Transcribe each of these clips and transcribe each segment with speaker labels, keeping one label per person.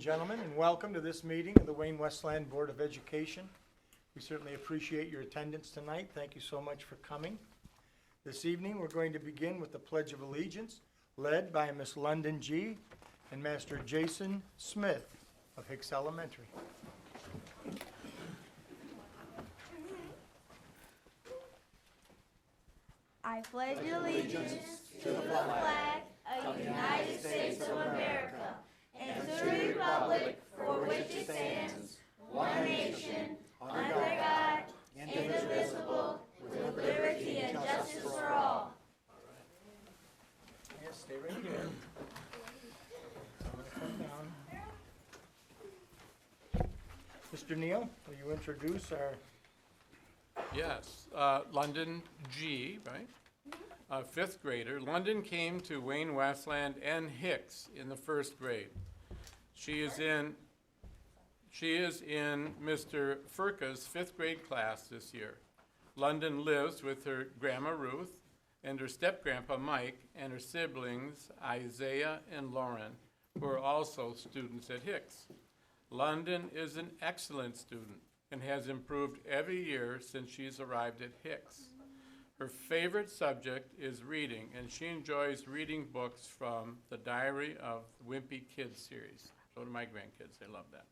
Speaker 1: gentlemen, and welcome to this meeting of the Wayne Westland Board of Education. We certainly appreciate your attendance tonight. Thank you so much for coming. This evening, we're going to begin with the Pledge of Allegiance, led by Miss London G. and Master Jason Smith of Hicks Elementary.
Speaker 2: I pledge allegiance to the flag of the United States of America and to the republic for which it stands, one nation, under God, indivisible, with liberty and justice for all.
Speaker 1: Yes, stay right here. I'm gonna come down. Mr. Neal, will you introduce our
Speaker 3: Yes, London G, right? Fifth grader. London came to Wayne Westland and Hicks in the first grade. She is in Mr. Furka's fifth grade class this year. London lives with her grandma Ruth and her step-grandpa Mike and her siblings Isaiah and Lauren, who are also students at Hicks. London is an excellent student and has improved every year since she's arrived at Hicks. Her favorite subject is reading, and she enjoys reading books from the Diary of the Wimpy Kids series. So do my grandkids, they love that.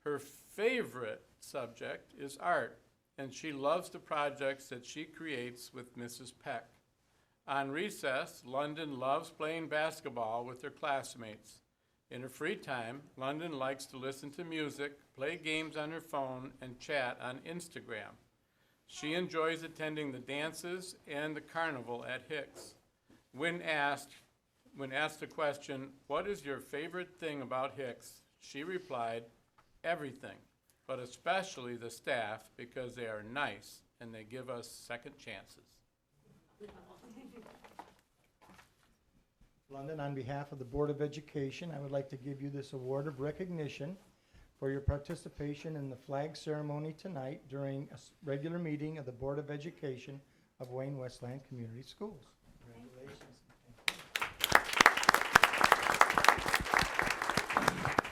Speaker 3: Her favorite subject is art, and she loves the projects that she creates with Mrs. Peck. On recess, London loves playing basketball with her classmates. In her free time, London likes to listen to music, play games on her phone, and chat on Instagram. She enjoys attending the dances and the carnival at Hicks. When asked the question, "What is your favorite thing about Hicks?" she replied, "Everything, but especially the staff because they are nice and they give us second chances."
Speaker 1: London, on behalf of the Board of Education, I would like to give you this award of recognition for your participation in the flag ceremony tonight during a regular meeting of the Board of Education of Wayne Westland Community Schools. Congratulations.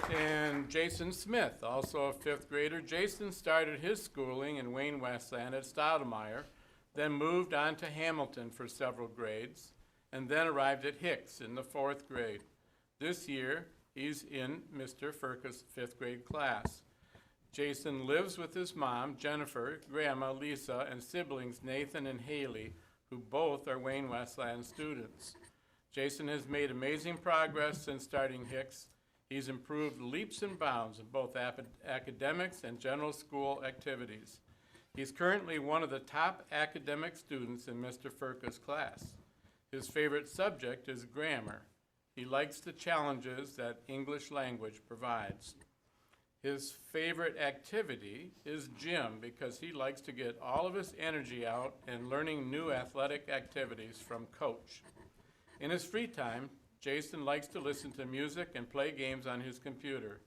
Speaker 3: And Jason Smith, also a fifth grader. Jason started his schooling in Wayne Westland at Stoudemire, then moved on to Hamilton for several grades, and then arrived at Hicks in the fourth grade. This year, he's in Mr. Furka's fifth grade class. Jason lives with his mom, Jennifer, grandma, Lisa, and siblings Nathan and Haley, who both are Wayne Westland students. Jason has made amazing progress since starting Hicks. He's improved leaps and bounds in both academics and general school activities. He's currently one of the top academic students in Mr. Furka's class. His favorite subject is grammar. He likes the challenges that English language provides. His favorite activity is gym because he likes to get all of his energy out and learning new athletic activities from Coach. In his free time, Jason likes to listen to music and play games on his computer.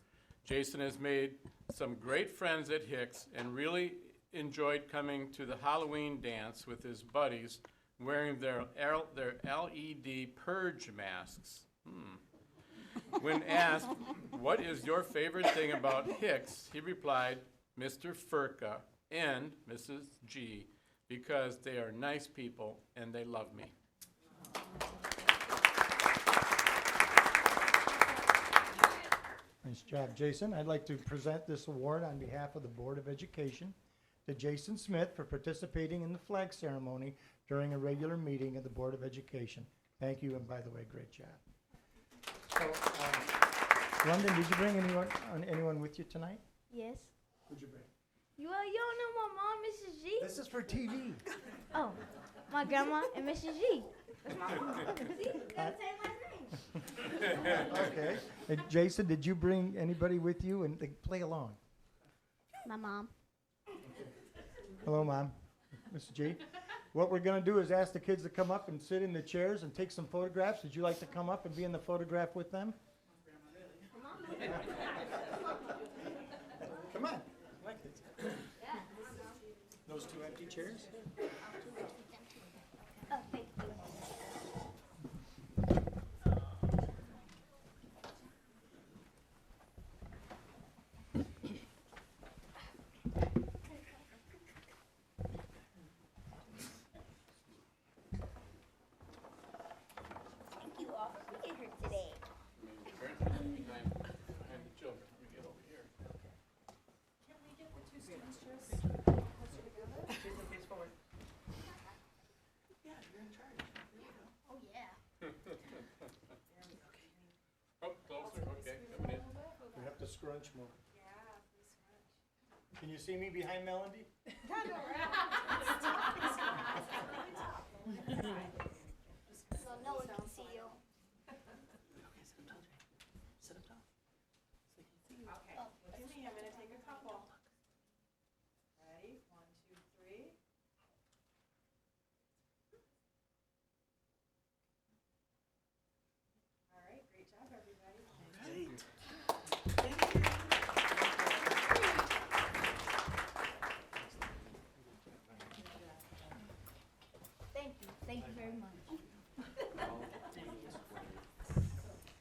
Speaker 3: Jason has made some great friends at Hicks and really enjoyed coming to the Halloween dance with his buddies wearing their LED purge masks. When asked, "What is your favorite thing about Hicks?" he replied, "Mr. Furka and Mrs. G, because they are nice people and they love me."
Speaker 1: Nice job, Jason. I'd like to present this award on behalf of the Board of Education to Jason Smith for participating in the flag ceremony during a regular meeting of the Board of Education. Thank you, and by the way, great job. So, London, did you bring anyone with you tonight?
Speaker 2: Yes.
Speaker 1: Who'd you bring?
Speaker 2: You don't know my mom, Mrs. G?
Speaker 1: This is for TV.
Speaker 2: Oh, my grandma and Mrs. G. That's my mom. See? Got the same last name.
Speaker 1: Okay. And Jason, did you bring anybody with you and they play along?
Speaker 2: My mom.
Speaker 1: Hello, Mom. Mrs. G. What we're going to do is ask the kids to come up and sit in the chairs and take some photographs. Would you like to come up and be in the photograph with them? Come on. Come on, kids. Those two empty chairs?
Speaker 2: Oh, thank you.
Speaker 1: scrunch more. Can you see me behind Melody?
Speaker 2: So no one can see you.
Speaker 4: Okay, with me, I'm gonna take a couple. Ready? 1, 2, 3. All right, great job, everybody.
Speaker 2: Thank you. Thank you very much.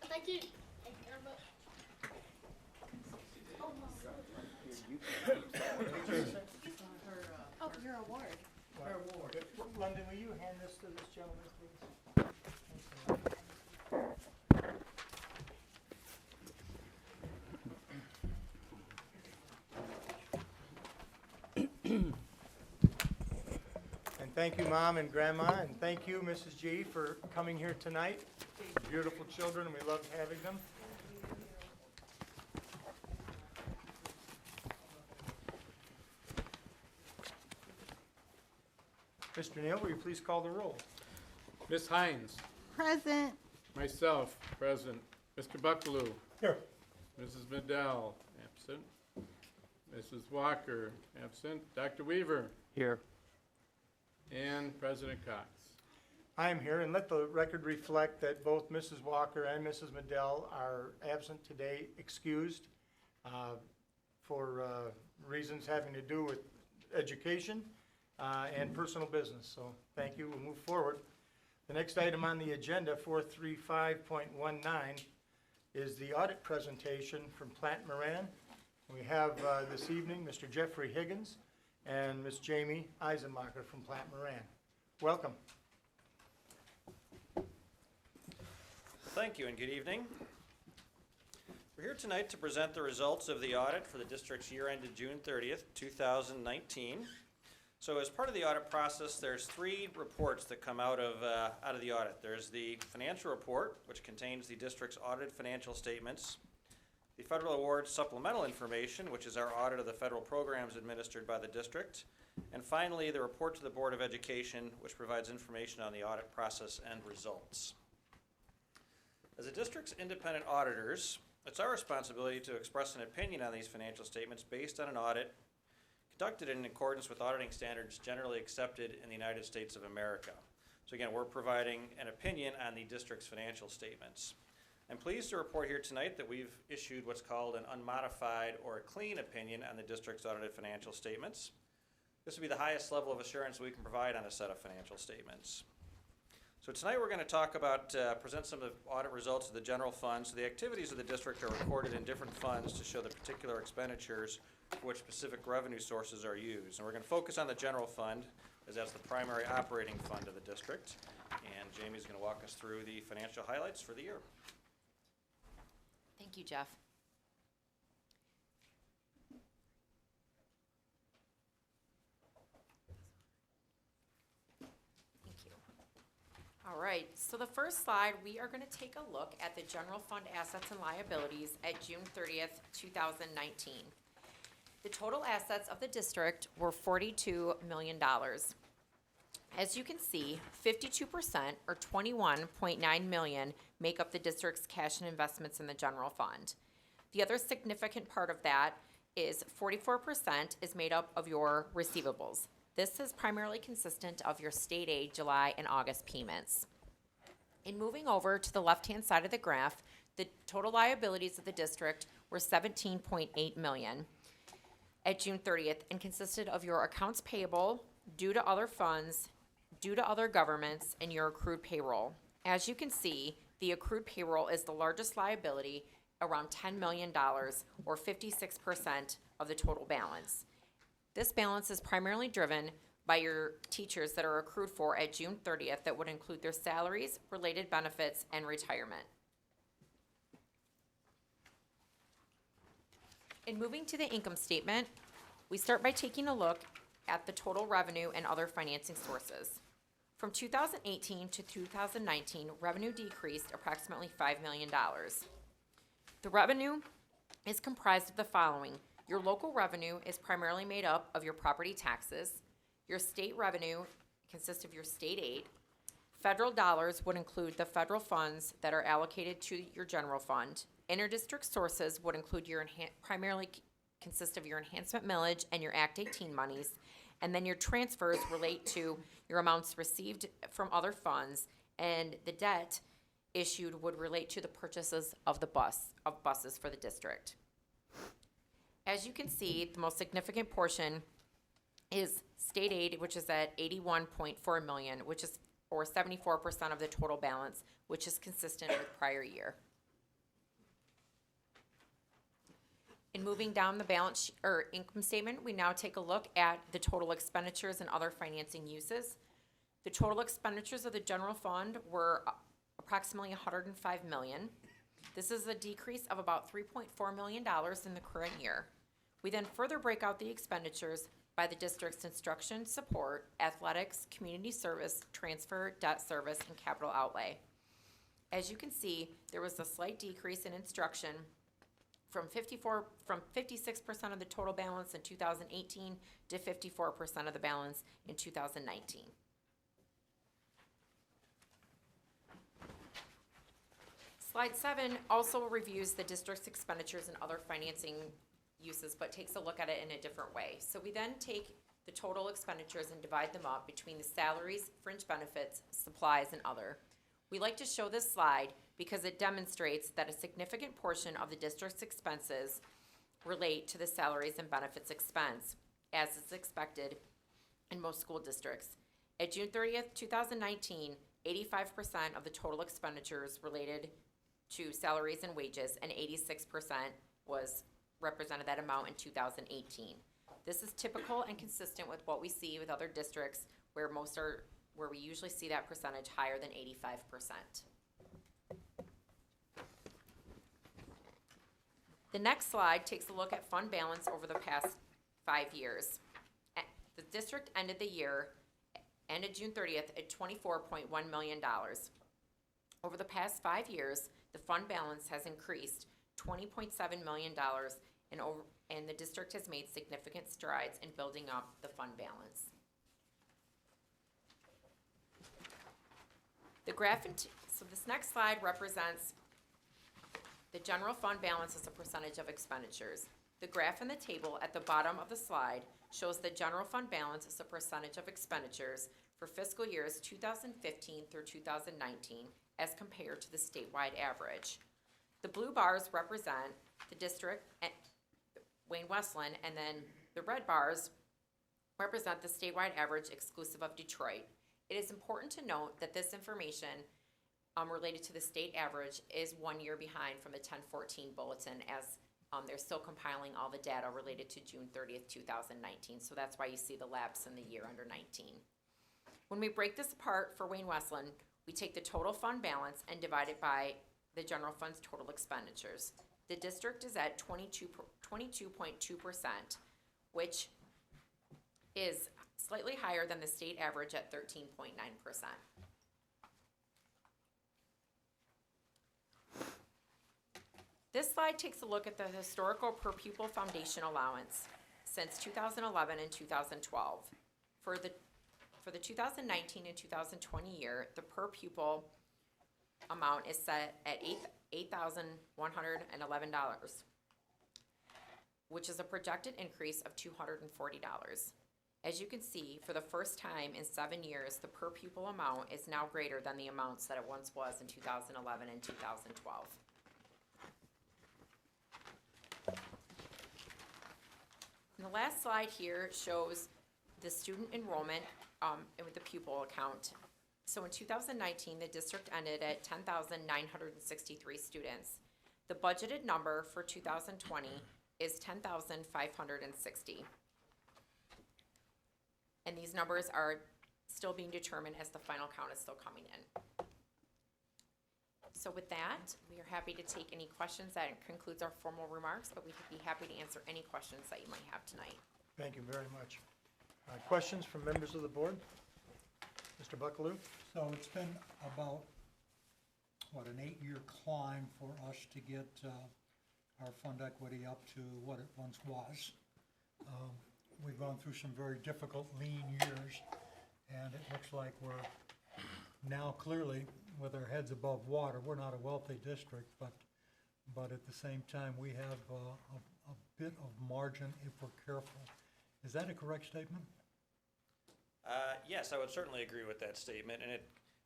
Speaker 2: Thank you. Thank you very much.
Speaker 4: Oh, your award.
Speaker 1: London, will you hand this to this gentleman, please? And thank you, Mom and Grandma, and thank you, Mrs. G, for coming here tonight. Beautiful children, and we love having them. Mr. Neal, will you please call the roll?
Speaker 3: Ms. Hines,
Speaker 2: Present.
Speaker 3: myself, present. Mr. Buckaloo,
Speaker 1: Here.
Speaker 3: Mrs. Madell, absent. Mrs. Walker, absent. Dr. Weaver,
Speaker 5: Here.
Speaker 3: and President Cox.
Speaker 1: I am here, and let the record reflect that both Mrs. Walker and Mrs. Madell are absent today, excused, for reasons having to do with education and personal business. So thank you. We'll move forward. The next item on the agenda, 435.19, is the audit presentation from Plant Moran. We have this evening Mr. Jeffrey Higgins and Ms. Jamie Eisenmacher from Plant Moran. Welcome.
Speaker 5: Thank you and good evening. We're here tonight to present the results of the audit for the district's year ended June 30th, 2019. So as part of the audit process, there's 3 reports that come out of the audit. There's the financial report, which contains the district's audited financial statements, the federal award supplemental information, which is our audit of the federal programs administered by the district, and finally, the report to the Board of Education, which provides information on the audit process and results. As the district's independent auditors, it's our responsibility to express an opinion on these financial statements based on an audit conducted in accordance with auditing standards generally accepted in the United States of America. So again, we're providing an opinion on the district's financial statements. I'm pleased to report here tonight that we've issued what's called an unmodified or a clean opinion on the district's audited financial statements. This will be the highest level of assurance we can provide on a set of financial statements. So tonight we're going to talk about, present some of the audit results of the general fund. So the activities of the district are recorded in different funds to show the particular expenditures for which specific revenue sources are used. And we're going to focus on the general fund, as that's the primary operating fund of the district. And Jamie's going to walk us through the financial highlights for the year.
Speaker 6: Thank you, Jeff. Thank you. All right, so the first slide, we are going to take a look at the general fund assets and liabilities at June 30th, 2019. The total assets of the district were $42 million. As you can see, 52% or $21.9 million make up the district's cash and investments in the general fund. The other significant part of that is 44% is made up of your receivables. This is primarily consistent of your state aid July and August payments. In moving over to the left-hand side of the graph, the total liabilities of the district were $17.8 million at June 30th and consisted of your accounts payable, due to other funds, due to other governments, and your accrued payroll. As you can see, the accrued payroll is the largest liability, around $10 million, or 56% of the total balance. This balance is primarily driven by your teachers that are accrued for at June 30th that would include their salaries, related benefits, and retirement. In moving to the income statement, we start by taking a look at the total revenue and other financing sources. From 2018 to 2019, revenue decreased approximately $5 million. The revenue is comprised of the following. Your local revenue is primarily made up of your property taxes. Your state revenue consists of your state aid. Federal dollars would include the federal funds that are allocated to your general fund. Interdistrict sources would include your primarily consist of your enhancement millage and your Act 18 monies. And then your transfers relate to your amounts received from other funds, and the debt issued would relate to the purchases of buses for the district. As you can see, the most significant portion is state aid, which is at $81.4 million, which is or 74% of the total balance, which is consistent with prior year. In moving down the balance or income statement, we now take a look at the total expenditures and other financing uses. The total expenditures of the general fund were approximately $105 million. This is a decrease of about $3.4 million in the current year. We then further break out the expenditures by the district's instruction, support, athletics, community service, transfer, debt service, and capital outlay. As you can see, there was a slight decrease in instruction from 56% of the total balance in 2018 to 54% of the balance in 2019. Slide 7 also reviews the district's expenditures and other financing uses, but takes a look at it in a different way. So we then take the total expenditures and divide them up between the salaries, fringe benefits, supplies, and other. We like to show this slide because it demonstrates that a significant portion of the district's expenses relate to the salaries and benefits expense, as is expected in most school districts. At June 30th, 2019, 85% of the total expenditures related to salaries and wages, and 86% represented that amount in 2018. This is typical and consistent with what we see with other districts where we usually see that percentage higher than 85%. The next slide takes a look at fund balance over the past 5 years. The district ended June 30th at $24.1 million. Over the past 5 years, the fund balance has increased $20.7 million, and the district has made significant strides in building up the fund balance. So this next slide represents the general fund balance as a percentage of expenditures. The graph in the table at the bottom of the slide shows the general fund balance as a percentage of expenditures for fiscal years 2015 through 2019 as compared to the statewide average. The blue bars represent the district, Wayne-Westland, and then the red bars represent the statewide average exclusive of Detroit. It is important to note that this information related to the state average is 1 year behind from the 1014 bulletin, as they're still compiling all the data related to June 30th, 2019. So that's why you see the lapse in the year under 19. When we break this apart for Wayne-Westland, we take the total fund balance and divide it by the general fund's total expenditures. The district is at 22.2%, which is slightly higher than the state average at 13.9%. This slide takes a look at the historical per pupil foundation allowance since 2011 and 2012. For the 2019 and 2020 year, the per pupil amount is set at $8,111, which is a projected increase of $240. As you can see, for the first time in 7 years, the per pupil amount is now greater than the amounts that it once was in 2011 and 2012. And the last slide here shows the student enrollment with the pupil account. So in 2019, the district ended at 10,963 students. The budgeted number for 2020 is 10,560. And these numbers are still being determined as the final count is still coming in. So with that, we are happy to take any questions. That concludes our formal remarks, but we'd be happy to answer any questions that you might have tonight.
Speaker 1: Thank you very much. Questions from members of the board? Mr. Buckaloo?
Speaker 7: So it's been about, an 8-year climb for us to get our fund equity up to what it once was. We've gone through some very difficult, lean years, and it looks like we're now clearly with our heads above water. We're not a wealthy district, but at the same time, we have a bit of margin if we're careful. Is that a correct statement?
Speaker 5: Yes, I would certainly agree with that statement, and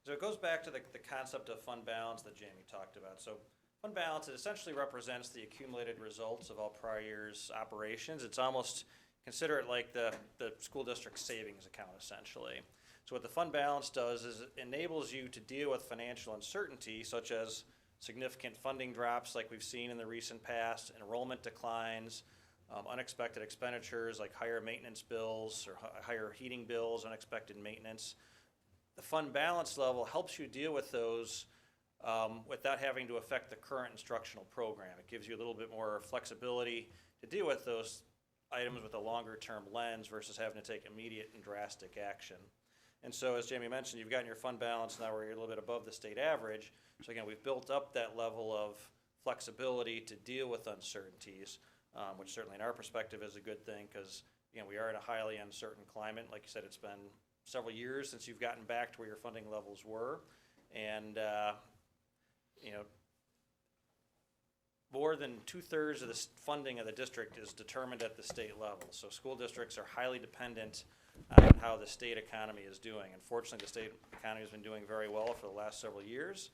Speaker 5: so it goes back to the concept of fund balance that Jamie talked about. So fund balance, it essentially represents the accumulated results of all prior years' operations. It's almost, consider it like the school district savings account, essentially. So what the fund balance does is it enables you to deal with financial uncertainty, such as significant funding drops like we've seen in the recent past, enrollment declines, unexpected expenditures like higher maintenance bills or higher heating bills, unexpected maintenance. The fund balance level helps you deal with those without having to affect the current instructional program. It gives you a little bit more flexibility to deal with those items with a longer term lens versus having to take immediate and drastic action. And so, as Jamie mentioned, you've gotten your fund balance now where you're a little bit above the state average. So again, we've built up that level of flexibility to deal with uncertainties, which certainly in our perspective is a good thing because, again, we are in a highly uncertain climate. Like you said, it's been several years since you've gotten back to where your funding levels were. And, more than 2/3 of the funding of the district is determined at the state level. So school districts are highly dependent on how the state economy is doing. Unfortunately, the state economy has been doing very well for the last several years.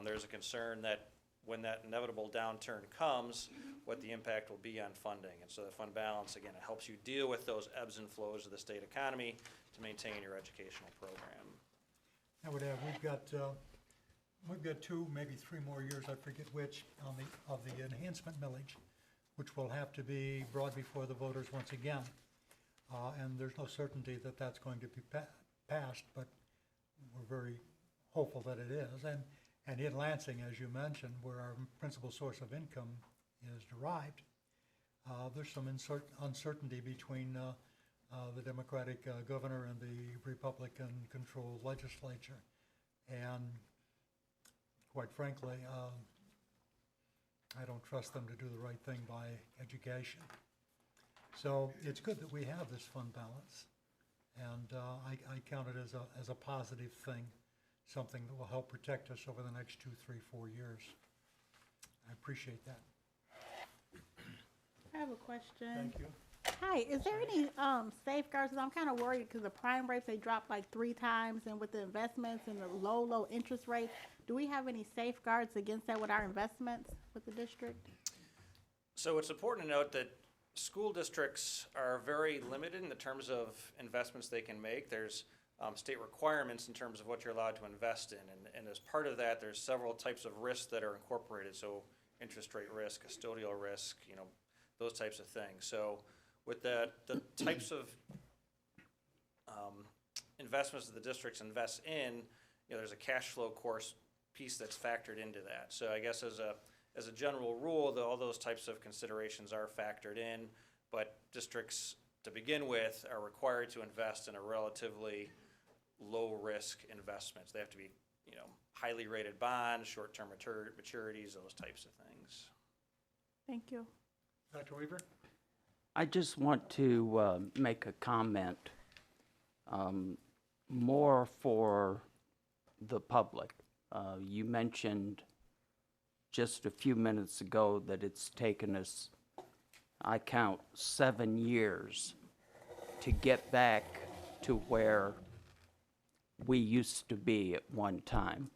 Speaker 5: There's a concern that when that inevitable downturn comes, what the impact will be on funding. And so the fund balance, again, it helps you deal with those ebbs and flows of the state economy to maintain your educational program.
Speaker 7: I would add, we've got 2, maybe 3 more years, I forget which, of the enhancement millage, which will have to be brought before the voters once again. And there's no certainty that that's going to be passed, but we're very hopeful that it is. And in Lansing, as you mentioned, where our principal source of income is derived, there's some uncertainty between the Democratic governor and the Republican-controlled legislature. And quite frankly, I don't trust them to do the right thing by education. So it's good that we have this fund balance, and I count it as a positive thing, something that will help protect us over the next 2, 3, 4 years. I appreciate that.
Speaker 8: I have a question.
Speaker 1: Thank you.
Speaker 8: Hi, is there any safeguards? 'Cause I'm kind of worried because the prime rates, they dropped like 3 times, and with the investments and the low interest rates, do we have any safeguards against that with our investments with the district?
Speaker 5: So it's important to note that school districts are very limited in the terms of investments they can make. There's state requirements in terms of what you're allowed to invest in. And as part of that, there's several types of risks that are incorporated. So interest rate risk, custodial risk, those types of things. So with the types of investments that the districts invest in, there's a cash flow course piece that's factored into that. So I guess as a general rule, all those types of considerations are factored in, but districts to begin with are required to invest in a relatively low-risk investments. They have to be, highly rated bonds, short-term maturities, those types of things.
Speaker 8: Thank you.
Speaker 1: Dr. Weaver?
Speaker 9: I just want to make a comment more for the public. You mentioned just a few minutes ago that it's taken us, I count, 7 years to get back to where we used to be at one time.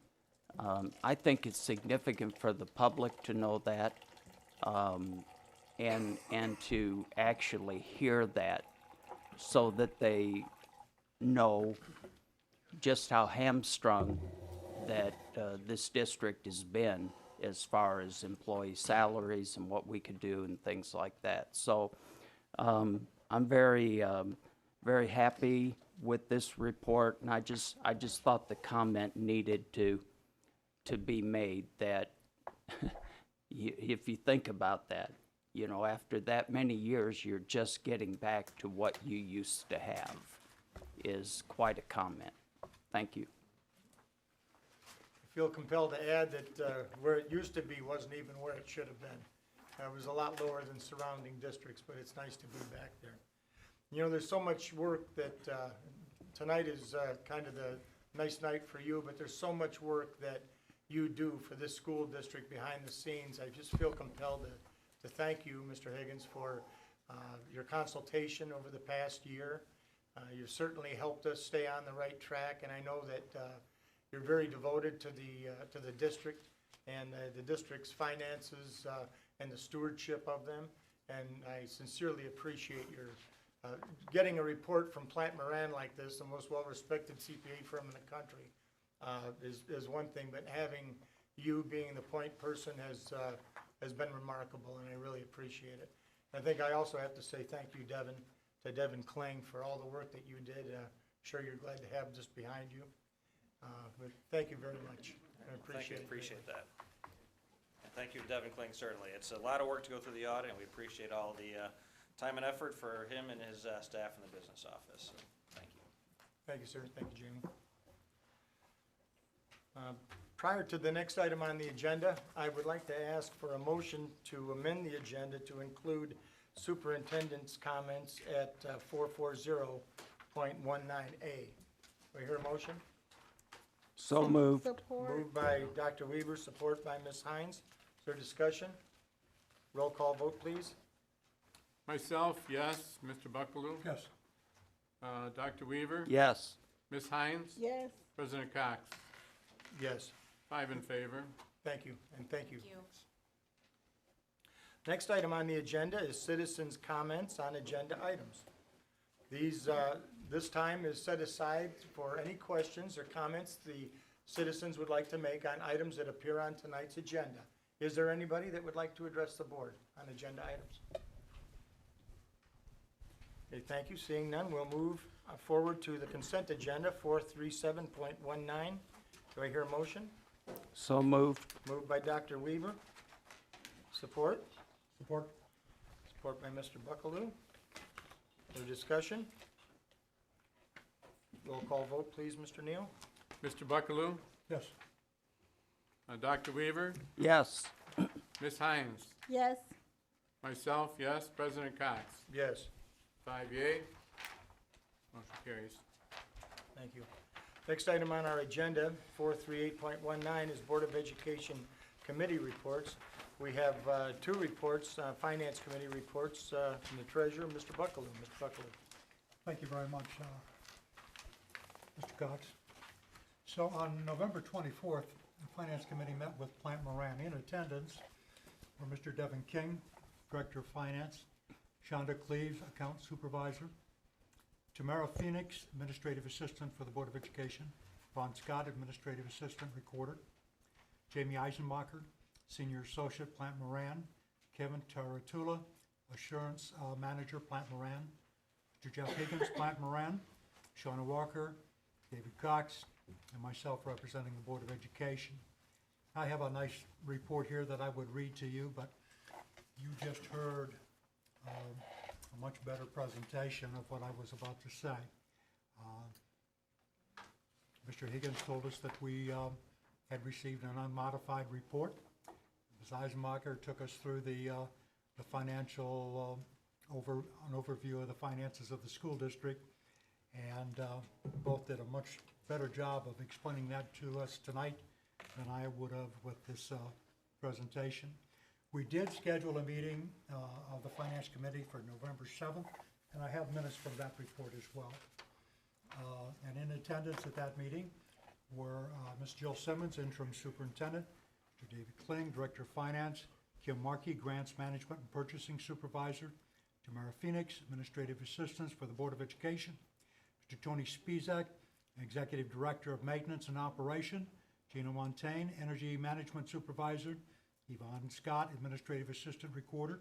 Speaker 9: I think it's significant for the public to know that and to actually hear that so that they know just how hamstrung that this district has been as far as employee salaries and what we could do and things like that. So I'm very happy with this report, and I just thought the comment needed to be made that if you think about that, after that many years, you're just getting back to what you used to have is quite a comment. Thank you.
Speaker 1: I feel compelled to add that where it used to be wasn't even where it should have been. It was a lot lower than surrounding districts, but it's nice to be back there. You know, there's so much work that, tonight is kind of the nice night for you, but there's so much work that you do for this school district behind the scenes. I just feel compelled to thank you, Mr. Higgins, for your consultation over the past year. You've certainly helped us stay on the right track, and I know that you're very devoted to the district and the district's finances and the stewardship of them. And I sincerely appreciate your getting a report from Plant Moran like this, the most well-respected CPA firm in the country, is one thing, but having you being the point person has been remarkable, and I really appreciate it. I think I also have to say thank you, Devin, to Devin Kling for all the work that you did. Sure you're glad to have just behind you. But thank you very much. I appreciate it.
Speaker 5: Appreciate that. And thank you to Devin Kling, certainly. It's a lot of work to go through the audit, and we appreciate all the time and effort for him and his staff in the business office. So, thank you.
Speaker 1: Thank you, sir. Thank you, Jamie. Prior to the next item on the agenda, I would like to ask for a motion to amend the agenda to include superintendent's comments at 440.19A. Do I hear a motion?
Speaker 9: So moved.
Speaker 8: Support.
Speaker 1: Moved by Dr. Weaver, support by Ms. Hines. Is there discussion? Roll call vote, please.
Speaker 3: Myself, yes. Mr. Buckaloo?
Speaker 7: Yes.
Speaker 3: Dr. Weaver?
Speaker 9: Yes.
Speaker 3: Ms. Hines?
Speaker 8: Yes.
Speaker 3: President Cox?
Speaker 1: Yes,
Speaker 3: 5 in favor.
Speaker 1: thank you, and thank you.
Speaker 6: Thank you.
Speaker 1: Next item on the agenda is citizens' comments on agenda items. These, this time is set aside for any questions or comments the citizens would like to make on items that appear on tonight's agenda. Is there anybody that would like to address the board on agenda items? Okay, thank you. Seeing none, we'll move forward to the consent agenda, 437.19. Do I hear a motion?
Speaker 9: So moved.
Speaker 1: Moved by Dr. Weaver. Support?
Speaker 7: Support.
Speaker 1: Support by Mr. Buckaloo. Further discussion? Roll call vote, please, Mr. Neal.
Speaker 3: Mr. Buckaloo?
Speaker 7: Yes.
Speaker 3: Dr. Weaver?
Speaker 9: Yes.
Speaker 3: Ms. Hines?
Speaker 8: Yes.
Speaker 3: Myself, yes. President Cox?
Speaker 1: Yes,
Speaker 3: 5 yea. Motion carries.
Speaker 1: thank you. Next item on our agenda, 438.19, is Board of Education Committee reports. We have two reports, Finance Committee reports from the Treasurer, Mr. Buckaloo. Mr. Buckaloo.
Speaker 7: Thank you very much, Mr. Cox. So on November 24th, the Finance Committee met with Plant Moran. In attendance were Mr. Devin King, Director of Finance, Shonda Cleaves, Account Supervisor, Tamara Phoenix, Administrative Assistant for the Board of Education, Vaughn Scott, Administrative Assistant Recorder, Jamie Eisenmacher, Senior Associate, Plant Moran, Kevin Taratula, Assurance Manager, Plant Moran, Mr. Jeff Higgins, Plant Moran, Shauna Walker, David Cox, and myself representing the Board of Education. I have a nice report here that I would read to you, but you just heard a much better presentation of what I was about to say. Mr. Higgins told us that we had received an unmodified report. Ms. Eisenmacher took us through the financial an overview of the finances of the school district, and both did a much better job of explaining that to us tonight than I would have with this presentation. We did schedule a meeting of the Finance Committee for November 7th, and I have minutes from that report as well. And in attendance at that meeting were Ms. Jill Simmons, Interim Superintendent, Mr. David Kling, Director of Finance, Kim Markey, Grants Management and Purchasing Supervisor, Tamara Phoenix, Administrative Assistants for the Board of Education, Mr. Tony Spizak, Executive Director of Maintenance and Operation, Gina Montaigne, Energy Management Supervisor, Yvonne Scott, Administrative Assistant Recorder,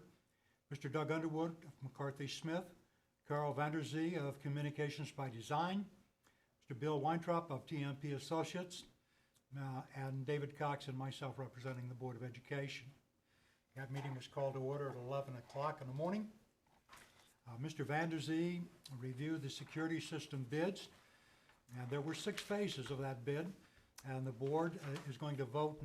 Speaker 7: Mr. Doug Underwood of McCarthy Smith, Carl Vanderzee of Communications by Design, Mr. Bill Weintraub of TMP Associates, and David Cox and myself representing the Board of Education. That meeting was called to order at 11 o'clock in the morning. Mr. Vanderzee reviewed the security system bids, and there were 6 phases of that bid, and the board is going to vote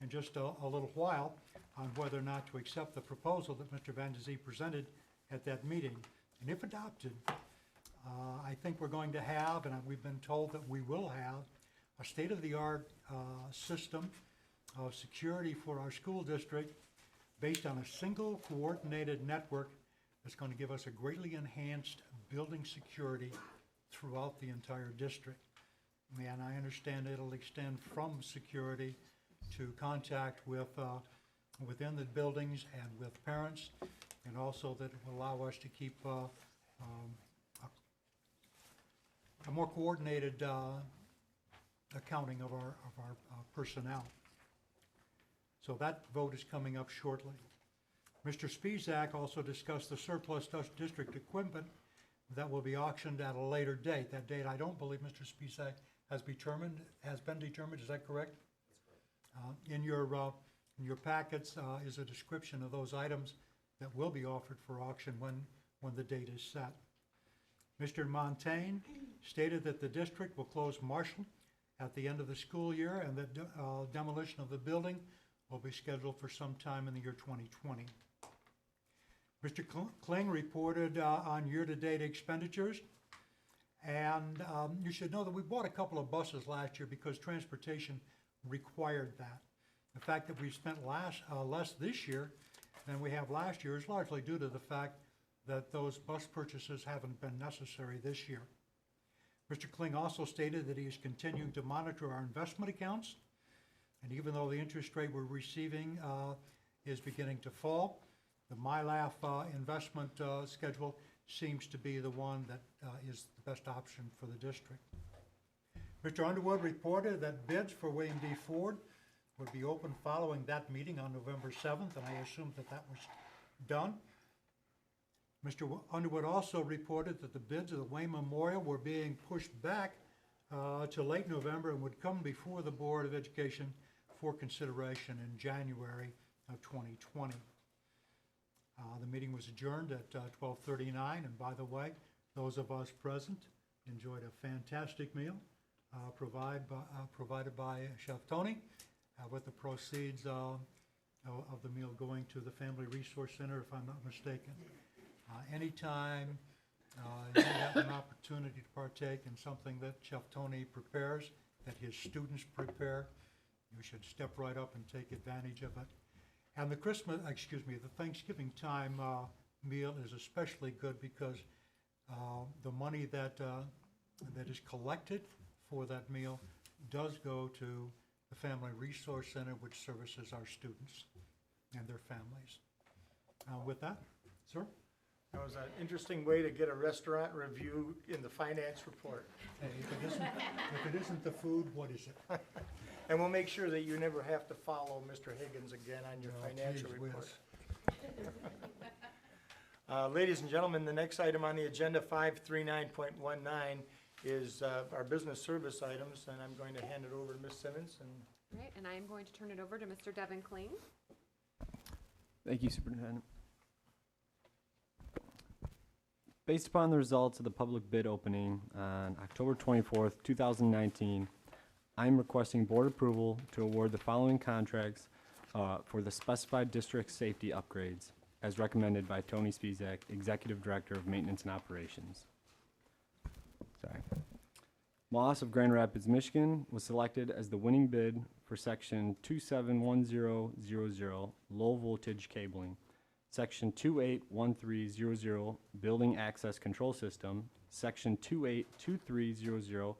Speaker 7: in just a little while on whether or not to accept the proposal that Mr. Van de Zee presented at that meeting. And if adopted, I think we're going to have, and we've been told that we will have, a state-of-the-art system of security for our school district based on a single coordinated network that's going to give us a greatly enhanced building security throughout the entire district. And I understand it'll extend from security to contact with, within the buildings and with parents, and also that it will allow us to keep a more coordinated accounting of our personnel. So that vote is coming up shortly. Mr. Spezak also discussed the surplus district equipment that will be auctioned at a later date. That date, I don't believe Mr. Spezak has been determined, is that correct? In your packets is a description of those items that will be offered for auction when the date is set. Mr. Montaigne stated that the district will close Marshall at the end of the school year, and that demolition of the building will be scheduled for some time in the year 2020. Mr. Kling reported on year-to-date expenditures, and you should know that we bought a couple of buses last year because transportation required that. The fact that we spent less this year than we have last year is largely due to the fact that those bus purchases haven't been necessary this year. Mr. Kling also stated that he is continuing to monitor our investment accounts, and even though the interest rate we're receiving is beginning to fall, the MyLaugh investment schedule seems to be the one that is the best option for the district. Mr. Underwood reported that bids for William D. Ford would be open following that meeting on November 7th, and I assumed that that was done. Mr. Underwood also reported that the bids of the Wayne Memorial were being pushed back to late November and would come before the Board of Education for consideration in January of 2020. The meeting was adjourned at 12:39, and by the way, those of us present enjoyed a fantastic meal provided by Chef Tony, with the proceeds of the meal going to the Family Resource Center, if I'm not mistaken. Anytime you have an opportunity to partake in something that Chef Tony prepares, that his students prepare, you should step right up and take advantage of it. And the Thanksgiving time meal is especially good because the money that is collected for that meal does go to the Family Resource Center, which services our students and their families. With that, sir?
Speaker 1: That was an interesting way to get a restaurant review in the finance report.
Speaker 7: Hey, if it isn't the food, what is it?
Speaker 1: And we'll make sure that you never have to follow Mr. Higgins again on your
Speaker 7: Oh,
Speaker 1: financial
Speaker 7: geez
Speaker 1: report.
Speaker 7: whiz.
Speaker 1: Ladies and gentlemen, the next item on the agenda, 539.19, is our business service items, and I'm going to hand it over to Ms. Simmons. And
Speaker 10: Right, and I am going to turn it over to Mr. Devin Kling.
Speaker 11: Thank you, Superintendent. Based upon the results of the public bid opening on October 24th, 2019, I'm requesting board approval to award the following contracts for the specified district safety upgrades as recommended by Tony Spezak, Executive Director of Maintenance and Operations. Moss of Grand Rapids, Michigan was selected as the winning bid for section 271000 low voltage cabling, section 281300 building access control system, section 282300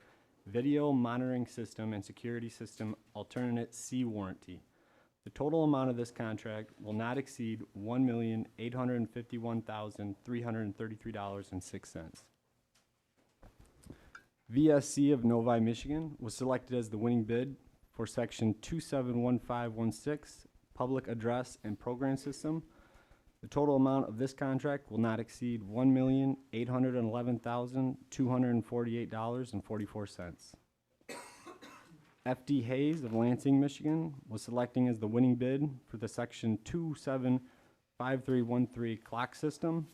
Speaker 11: video monitoring system and security system alternate C warranty. The total amount of this contract will not exceed $1,851,333.06. VSC of Novi, Michigan was selected as the winning bid for section 271516 public address and program system. The total amount of this contract will not exceed $1,811,248.44. FD Hayes of Lansing, Michigan was selecting as the winning bid for the section 275313 clock system.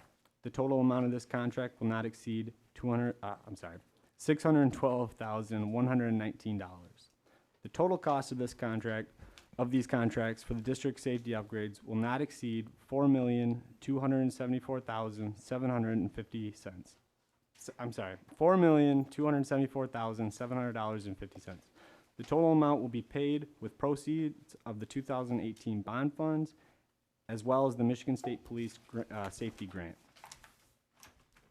Speaker 11: The total amount of this contract will not exceed $612,119. The total cost of this contract of these contracts for the district safety upgrades will not exceed $4,274,750. I'm sorry, $4,274,700.50. The total amount will be paid with proceeds of the 2018 bond funds, as well as the Michigan State Police Safety Grant.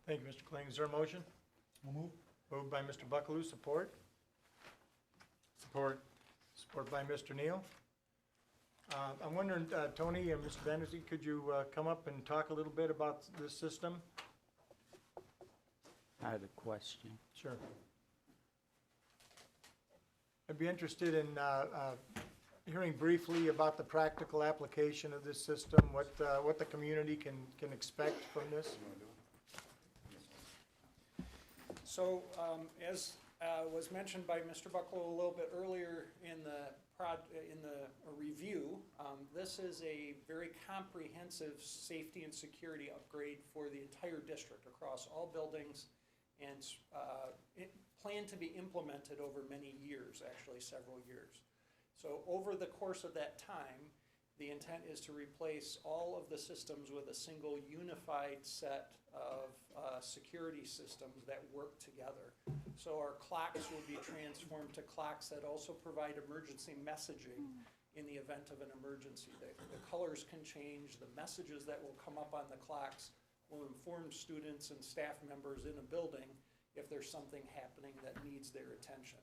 Speaker 1: Thank you, Mr. Kling. Is there a motion? Moved by Mr. Buckaloo, support? Support. Support by Mr. Neal. I'm wondering, Tony and Mr. Benesi, could you come up and talk a little bit about this system?
Speaker 9: I had a question.
Speaker 1: Sure. I'd be interested in hearing briefly about the practical application of this system, what the community can expect from this.
Speaker 12: So, as was mentioned by Mr. Bucklow a little bit earlier in the review, this is a very comprehensive safety and security upgrade for the entire district across all buildings, and planned to be implemented over many years, actually several years. So over the course of that time, the intent is to replace all of the systems with a single unified set of security systems that work together. So our clocks will be transformed to clocks that also provide emergency messaging in the event of an emergency. The colors can change, the messages that will come up on the clocks will inform students and staff members in a building if there's something happening that needs their attention.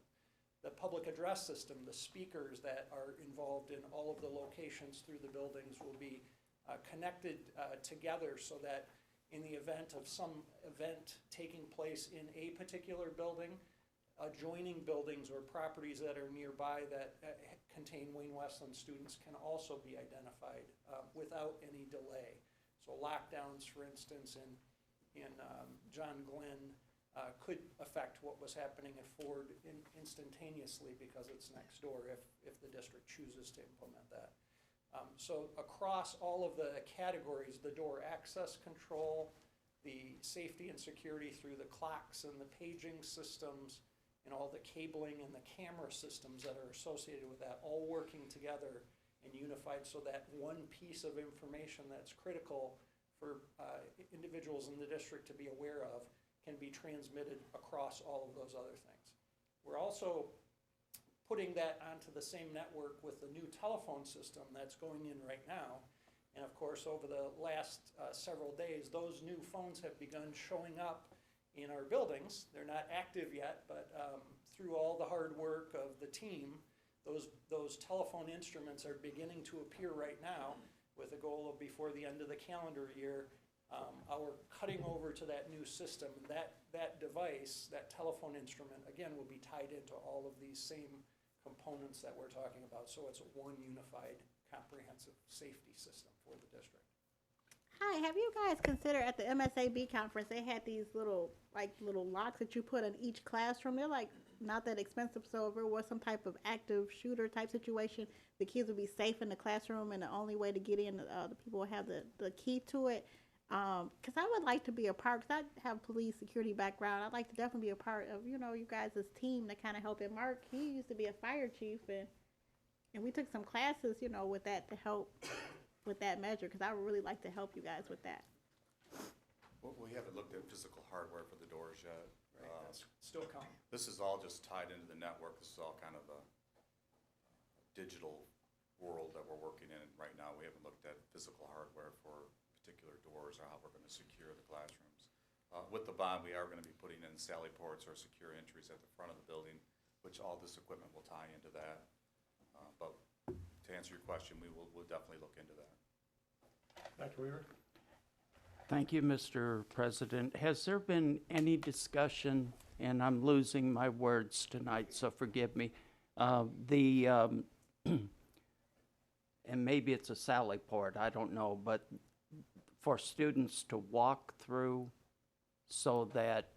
Speaker 12: The public address system, the speakers that are involved in all of the locations through the buildings will be connected together so that in the event of some event taking place in a particular building, adjoining buildings or properties that are nearby that contain Wayne Westland students can also be identified without any delay. So lockdowns, for instance, in John Glenn could affect what was happening at Ford instantaneously because it's next door if the district chooses to implement that. So across all of the categories, the door access control, the safety and security through the clocks and the paging systems, and all the cabling and the camera systems that are associated with that, all working together and unified so that one piece of information that's critical for individuals in the district to be aware of can be transmitted across all of those other things. We're also putting that onto the same network with the new telephone system that's going in right now. And of course, over the last several days, those new phones have begun showing up in our buildings. They're not active yet, but through all the hard work of the team, those telephone instruments are beginning to appear right now with a goal of before the end of the calendar year, our cutting over to that new system. That device, that telephone instrument, again, will be tied into all of these same components that we're talking about. So it's one unified, comprehensive safety system for the district.
Speaker 8: Hi, have you guys considered at the MSAB conference, they had these little locks that you put in each classroom. They're like not that expensive, so if it was some type of active shooter type situation, the kids would be safe in the classroom, and the only way to get in, the people will have the key to it. Because I would like to be a part, because I have police security background. I'd like to definitely be a part of, you guys' team to kind of help. And Mark, he used to be a fire chief, and we took some classes, with that to help with that measure, because I would really like to help you guys with that.
Speaker 13: Well, we haven't looked at physical hardware for the doors yet.
Speaker 12: Right, that's still coming.
Speaker 13: This is all just tied into the network. This is all kind of a digital world that we're working in right now. We haven't looked at physical hardware for particular doors or how we're going to secure the classrooms. With the bond, we are going to be putting in sally ports or secure entries at the front of the building, which all this equipment will tie into that. But to answer your question, we'll definitely look into that.
Speaker 1: Dr. Weaver?
Speaker 9: Thank you, Mr. President. Has there been any discussion, and I'm losing my words tonight, so forgive me, and maybe it's a sally port, I don't know, but for students to walk through so that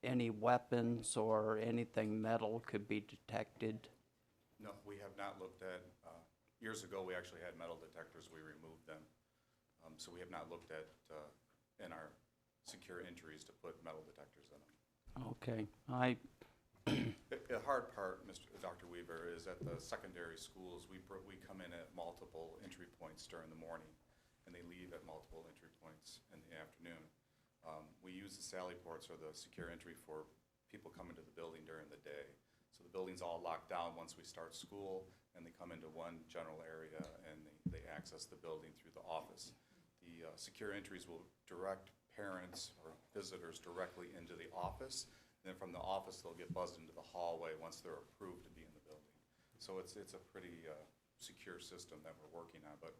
Speaker 9: any weapons or anything metal could be detected?
Speaker 13: No, we have not looked at, years ago we actually had metal detectors, we removed them. So we have not looked at, in our secure entries to put metal detectors in them.
Speaker 9: Okay,
Speaker 13: The hard part, Dr. Weaver, is at the secondary schools, we come in at multiple entry points during the morning, and they leave at multiple entry points in the afternoon. We use the sally ports or the secure entry for people coming to the building during the day. So the building's all locked down once we start school, and they come into one general area, and they access the building through the office. The secure entries will direct parents or visitors directly into the office. And then from the office, they'll get buzzed into the hallway once they're approved to be in the building. So it's a pretty secure system that we're working on, but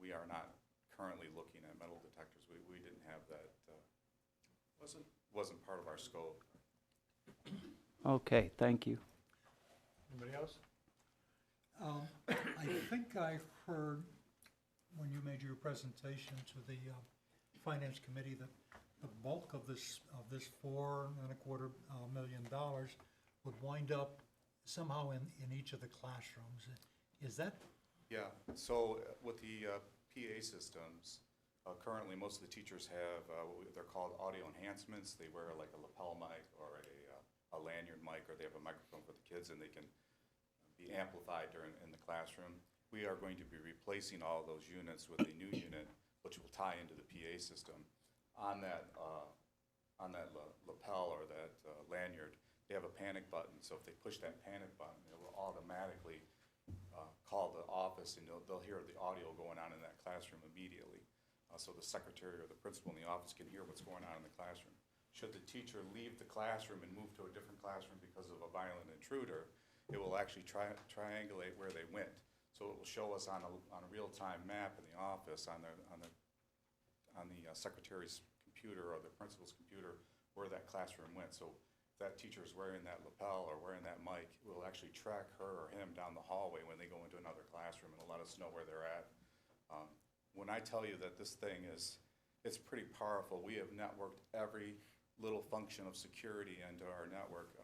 Speaker 13: we are not currently looking at metal detectors. We didn't have that, wasn't part of our scope.
Speaker 9: Okay, thank you.
Speaker 1: Anybody else?
Speaker 7: I think I heard when you made your presentation to the Finance Committee that the bulk of this $4.25 million would wind up somehow in each of the classrooms. Is that?
Speaker 13: Yeah, so with the PA systems, currently most of the teachers have, they're called audio enhancements. They wear like a lapel mic or a lanyard mic, or they have a microphone for the kids and they can be amplified in the classroom. We are going to be replacing all of those units with a new unit, which will tie into the PA system. On that lapel or that lanyard, they have a panic button. So if they push that panic button, it will automatically call the office, and they'll hear the audio going on in that classroom immediately. So the secretary or the principal in the office can hear what's going on in the classroom. Should the teacher leave the classroom and move to a different classroom because of a violent intruder, it will actually triangulate where they went. So it will show us on a real-time map in the office on the secretary's computer or the principal's computer where that classroom went. So if that teacher is wearing that lapel or wearing that mic, it will actually track her or him down the hallway when they go into another classroom and it'll let us know where they're at. When I tell you that this thing it's pretty powerful. We have networked every little function of security into our network.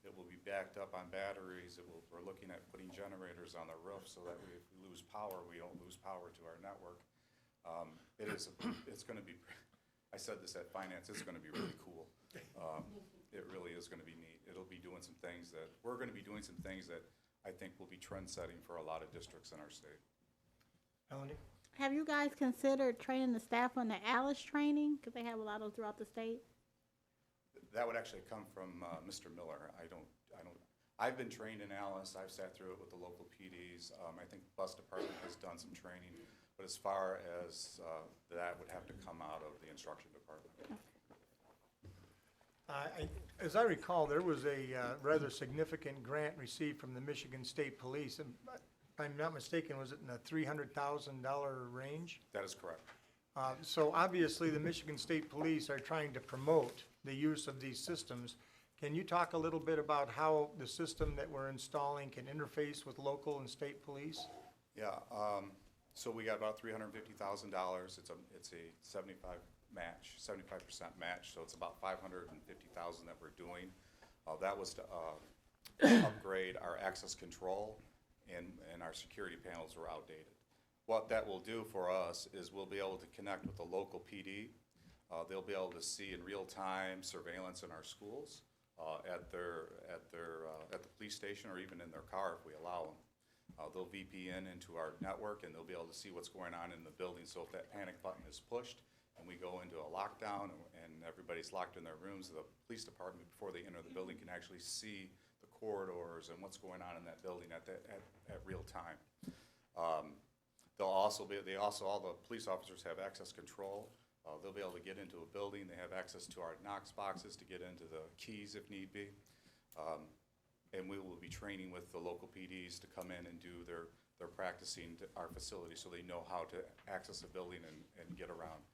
Speaker 13: It will be backed up on batteries. We're looking at putting generators on the roof so that if we lose power, we don't lose power to our network. It's going to be, I said this at finance, it's going to be really cool. It really is going to be neat. We're going to be doing some things that I think will be trend-setting for a lot of districts in our state.
Speaker 1: Melanie?
Speaker 8: Have you guys considered training the staff on the ALICE training? Because they have a lot of those throughout the state.
Speaker 13: That would actually come from Mr. Miller. I've been trained in ALICE. I've sat through it with the local PDs. I think the bus department has done some training, but as far as that would have to come out of the instruction department.
Speaker 1: As I recall, there was a rather significant grant received from the Michigan State Police, and if I'm not mistaken, was it in the $300,000 range?
Speaker 13: That is correct.
Speaker 1: So obviously, the Michigan State Police are trying to promote the use of these systems. Can you talk a little bit about how the system that we're installing can interface with local and state police?
Speaker 13: Yeah, so we got about $350,000. It's a 75% match, so it's about $550,000 that we're doing. That was to upgrade our access control, and our security panels were outdated. What that will do for us is we'll be able to connect with the local PD. They'll be able to see in real time surveillance in our schools, at the police station, or even in their car if we allow them. They'll VPN into our network, and they'll be able to see what's going on in the building. So if that panic button is pushed and we go into a lockdown and everybody's locked in their rooms, the police department, before they enter the building, can actually see the corridors and what's going on in that building at real time. All the police officers have access control. They'll be able to get into a building. They have access to our Knox boxes to get into the keys if need be. And we will be training with the local PDs to come in and do their practicing to our facility so they know how to access a building and get around.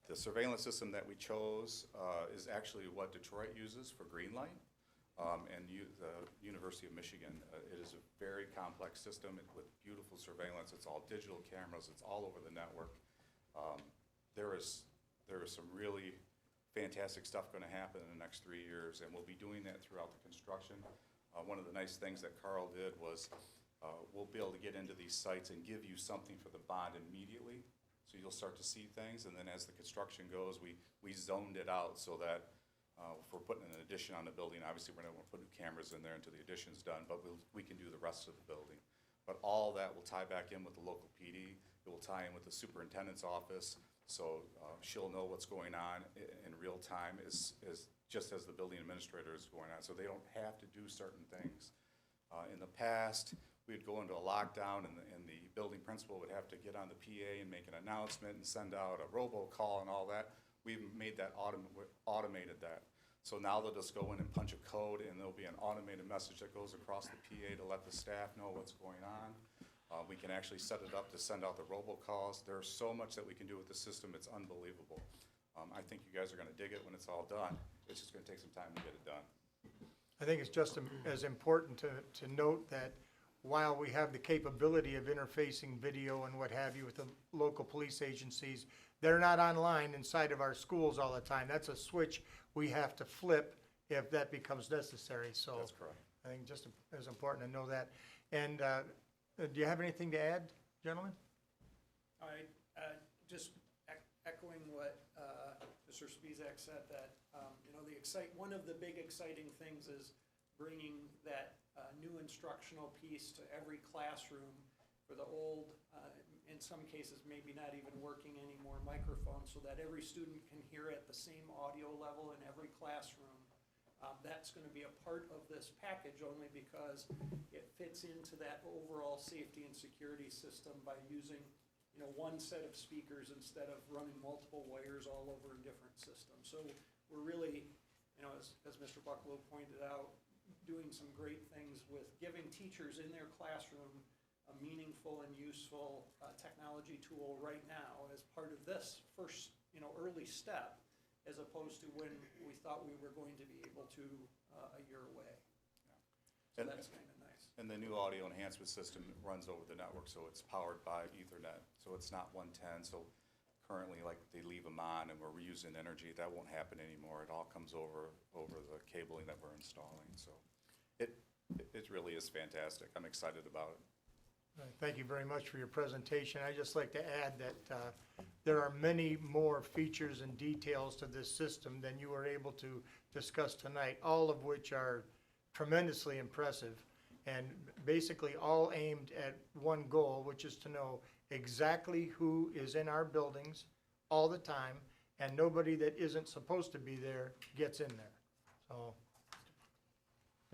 Speaker 13: The surveillance system that we chose is actually what Detroit uses for Greenlight, and the University of Michigan. It is a very complex system with beautiful surveillance. It's all digital cameras. It's all over the network. There is some really fantastic stuff going to happen in the next 3 years, and we'll be doing that throughout the construction. One of the nice things that Carl did was we'll be able to get into these sites and give you something for the bond immediately, so you'll start to see things, and then as the construction goes, we zoned it out so that If we're putting an addition on the building, obviously we're not gonna put new cameras in there until the addition's done, but we can do the rest of the building. But all that will tie back in with the local PD. It will tie in with the superintendent's office, so she'll know what's going on in real time just as the building administrator is going on, so they don't have to do certain things. In the past, we'd go into a lockdown and the building principal would have to get on the PA and make an announcement and send out a robocall and all that. We've made that automated that. So now they'll just go in and punch a code and there'll be an automated message that goes across the PA to let the staff know what's going on. We can actually set it up to send out the robocalls. There's so much that we can do with the system, it's unbelievable. I think you guys are gonna dig it when it's all done. It's just gonna take some time to get it done.
Speaker 1: I think it's just as important to note that while we have the capability of interfacing video and what have you with the local police agencies, they're not online inside of our schools all the time. That's a switch we have to flip if that becomes necessary, so.
Speaker 13: That's correct.
Speaker 1: I think just as important to know that. And do you have anything to add, gentlemen?
Speaker 12: I, just echoing what Mr. Spizak said, that, you know, one of the big exciting things is bringing that new instructional piece to every classroom for the old, in some cases, maybe not even working anymore microphones, so that every student can hear at the same audio level in every classroom. That's going to be a part of this package only because it fits into that overall safety and security system by using, you know, one set of speakers instead of running multiple wires all over a different system. So we're really, you know, as Mr. Bucklow pointed out, doing some great things with giving teachers in their classroom a meaningful and useful technology tool right now as part of this first, you know, early step, as opposed to when we thought we were going to be able to a year away. So that's kind of nice.
Speaker 13: And the new audio enhancement system runs over the network, so it's powered by Ethernet. So it's not 110, so currently, like, they leave them on and we're reusing energy. That won't happen anymore. It all comes over the cabling that we're installing, so it really is fantastic. I'm excited about it.
Speaker 1: Thank you very much for your presentation. I'd just like to add that there are many more features and details to this system than you were able to discuss tonight, all of which are tremendously impressive and basically all aimed at one goal, which is to know exactly who is in our buildings all the time, and nobody that isn't supposed to be there gets in there. So,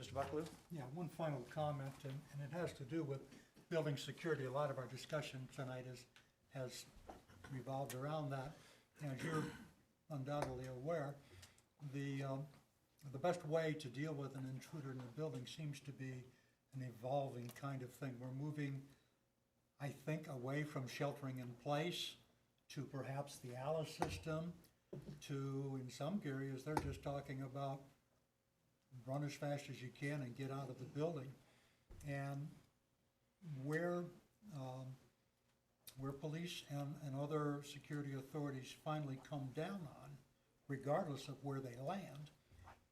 Speaker 1: Mr. Bucklew?
Speaker 7: Yeah, one final comment, and it has to do with building security. A lot of our discussion tonight has revolved around that. As you're undoubtedly aware, the best way to deal with an intruder in the building seems to be an evolving kind of thing. We're moving, I think, away from sheltering in place to perhaps the ALICE system, to, in some areas, they're just talking about run as fast as you can and get out of the building. And where police and other security authorities finally come down on, regardless of where they land,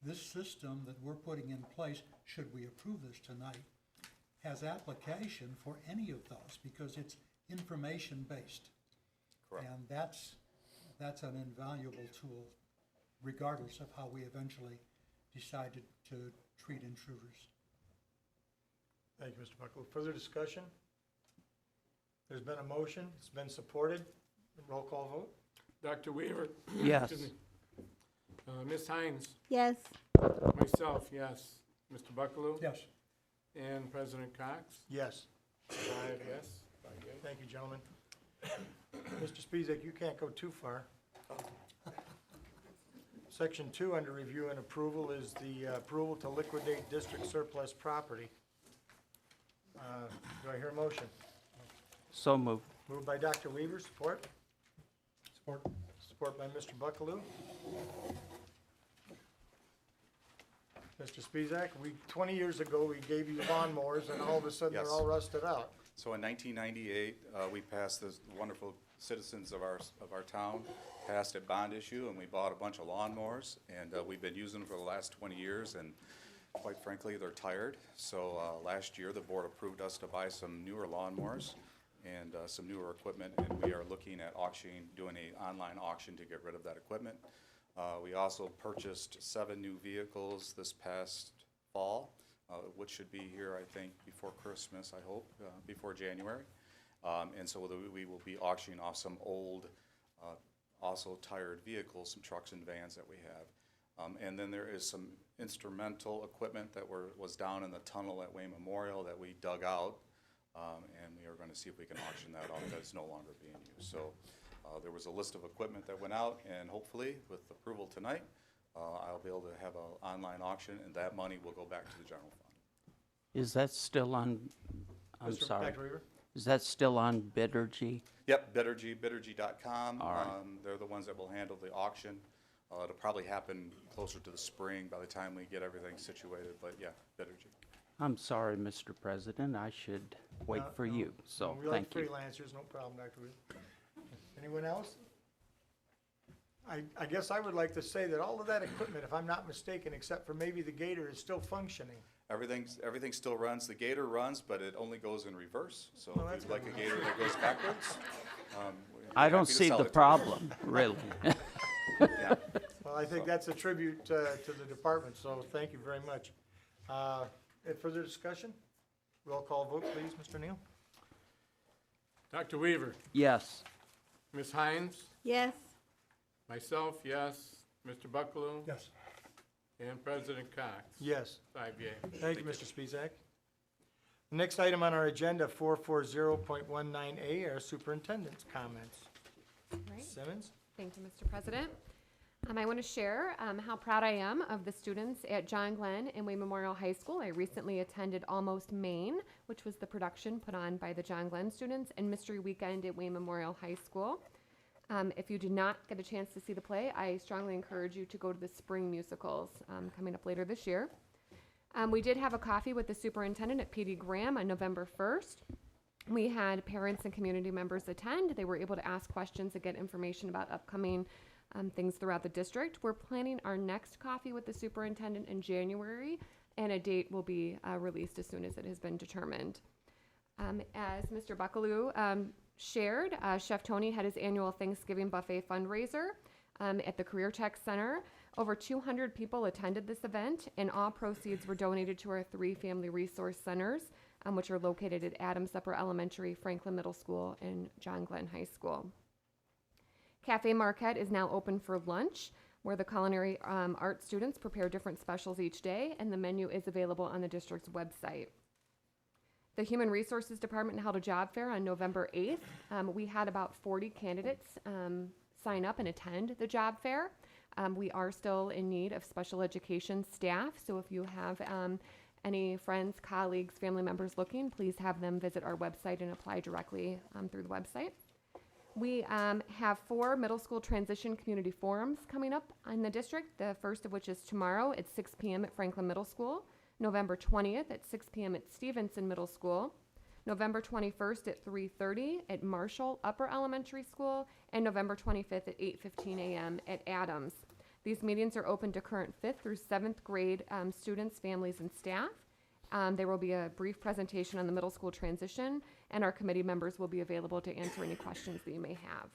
Speaker 7: this system that we're putting in place, should we approve this tonight, has application for any of those because it's information-based.
Speaker 13: Correct.
Speaker 7: And that's an invaluable tool, regardless of how we eventually decided to treat intruders.
Speaker 1: Thank you, Mr. Bucklew. Further discussion? There's been a motion, it's been supported. Roll call vote?
Speaker 3: Dr. Weaver?
Speaker 9: Yes.
Speaker 3: Excuse me. Ms. Hines?
Speaker 8: Yes.
Speaker 3: Myself, yes. Mr. Bucklew?
Speaker 7: Yes.
Speaker 3: And President Cox?
Speaker 1: Yes.
Speaker 3: 5 yes, 5 yes.
Speaker 1: Thank you, gentlemen. Mr. Spizak, you can't go too far. Section 2 under review and approval is the approval to liquidate district surplus property. Do I hear a motion?
Speaker 9: So moved.
Speaker 1: Moved by Dr. Weaver, support?
Speaker 7: Support.
Speaker 1: Support by Mr. Bucklew. Mr. Spizak, 20 years ago, we gave you lawnmowers, and all of a sudden,
Speaker 13: Yes.
Speaker 1: they're all rusted out.
Speaker 13: So in 1998, we passed this wonderful citizens of our town passed a bond issue, and we bought a bunch of lawnmowers, and we've been using them for the last 20 years, and quite frankly, they're tired. So last year, the board approved us to buy some newer lawnmowers and some newer equipment, and we are looking at doing an online auction to get rid of that equipment. We also purchased 7 new vehicles this past fall, which should be here, I think, before Christmas, I hope, before January. And so we will be auctioning off some old, also tired vehicles, some trucks and vans that we have. And then there is some instrumental equipment that was down in the tunnel at Wayne Memorial that we dug out. And we are going to see if we can auction that off. That's no longer being used. So there was a list of equipment that went out, and hopefully, with approval tonight, I'll be able to have an online auction, and that money will go back to the general fund.
Speaker 9: Is that still on, I'm
Speaker 1: Mr.
Speaker 9: sorry,
Speaker 1: McAreever?
Speaker 9: is that still on Bidergy?
Speaker 13: Yep, Bidergy.com.
Speaker 9: All right.
Speaker 13: They're the ones that will handle the auction. It'll probably happen closer to the spring by the time we get everything situated, but yeah, Bidergy.
Speaker 9: I'm sorry, Mr. President, I should wait
Speaker 1: No,
Speaker 9: for
Speaker 1: no.
Speaker 9: you, so
Speaker 1: We like
Speaker 9: thank you.
Speaker 1: freelancers, no problem, Dr. Ruth. Anyone else? I guess I would like to say that all of that equipment, if I'm not mistaken, except for maybe the Gator, is still functioning.
Speaker 13: Everything still runs. The Gator runs, but it only goes in reverse. So
Speaker 1: Oh,
Speaker 13: if
Speaker 1: that's
Speaker 13: you'd like a Gator that goes backwards, we're
Speaker 9: I don't
Speaker 13: happy to
Speaker 9: see
Speaker 13: sell
Speaker 9: the
Speaker 13: it to you.
Speaker 9: problem, really.
Speaker 13: Yeah.
Speaker 1: Well, I think that's a tribute to the department, so thank you very much. Any further discussion? Roll call vote, please, Mr. Neal?
Speaker 3: Dr. Weaver,
Speaker 9: Yes,
Speaker 3: Ms. Hines,
Speaker 8: Yes.
Speaker 3: myself, yes, Mr. Buckalew,
Speaker 7: Yes.
Speaker 3: and President Cox.
Speaker 1: Yes.
Speaker 3: 5 yea.
Speaker 1: Thank you, Mr. Spisak. The next item on our agenda, 440.19A, are superintendent's comments.
Speaker 10: Right.
Speaker 1: Simmons?
Speaker 10: Thank you, Mr. President. I want to share how proud I am of the students at John Glenn and Wayne Memorial High School. I recently attended Almost Maine, which was the production put on by the John Glenn students, and Mystery Weekend at Wayne Memorial High School. If you did not get a chance to see the play, I strongly encourage you to go to the spring musicals coming up later this year. We did have a coffee with the superintendent at PD Graham on November 1st. We had parents and community members attend. They were able to ask questions and get information about upcoming things throughout the district. We're planning our next coffee with the superintendent in January, and a date will be released as soon as it has been determined. As Mr. Buckalew shared, Chef Tony had his annual Thanksgiving buffet fundraiser at the Career Tech Center. Over 200 people attended this event, and all proceeds were donated to our 3 family resource centers, which are located at Adams Upper Elementary, Franklin Middle School, and John Glenn High School. Cafe Marquette is now open for lunch, where the culinary art students prepare different specials each day, and the menu is available on the district's website. The Human Resources Department held a job fair on November 8th. We had about 40 candidates sign up and attend the job fair. We are still in need of special education staff, so if you have any friends, colleagues, family members looking, please have them visit our website and apply directly through the website. We have 4 middle school transition community forums coming up in the district, the first of which is tomorrow at 6 p.m. at Franklin Middle School, November 20th at 6 p.m. at Stevenson Middle School, November 21st at 3:30 at Marshall Upper Elementary School, and November 25th at 8:15 a.m. at Adams. These meetings are open to current 5th through 7th grade students, families, and staff. There will be a brief presentation on the middle school transition, and our committee members will be available to answer any questions that you may have.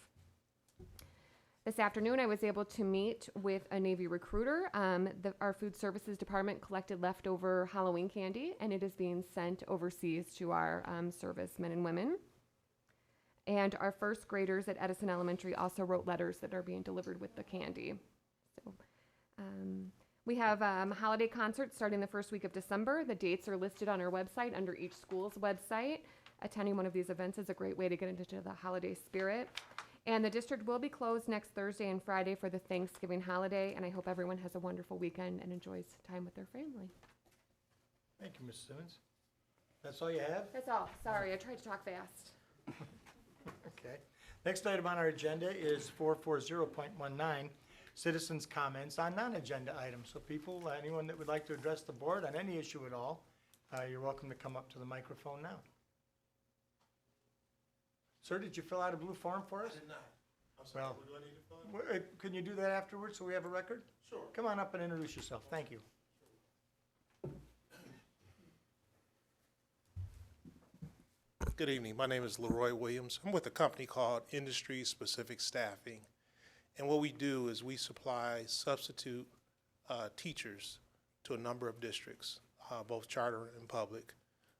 Speaker 10: This afternoon, I was able to meet with a Navy recruiter. Our food services department collected leftover Halloween candy, and it is being sent overseas to our servicemen and women. And our first graders at Edison Elementary also wrote letters that are being delivered with the candy. So, we have holiday concerts starting the first week of December. The dates are listed on our website under each school's website. Attending one of these events is a great way to get into the holiday spirit. And the district will be closed next Thursday and Friday for the Thanksgiving holiday, and I hope everyone has a wonderful weekend and enjoys time with their family.
Speaker 1: Thank you, Ms. Simmons. That's all you have?
Speaker 10: That's all. Sorry, I tried to talk fast.
Speaker 1: Okay. Next item on our agenda is 440.19, citizens' comments on non-agenda items. So people, anyone that would like to address the board on any issue at all, you're welcome to come up to the microphone now. Sir, did you fill out a blue form for us?
Speaker 14: I did not. I'm sorry,
Speaker 1: Well,
Speaker 14: what do I need to fill out?
Speaker 1: Can you do that afterwards so we have a record?
Speaker 14: Sure.
Speaker 1: Come on up and introduce yourself. Thank you.
Speaker 14: Good evening. My name is Leroy Williams. I'm with a company called Industry Specific Staffing. And what we do is we supply substitute teachers to a number of districts, both charter and public.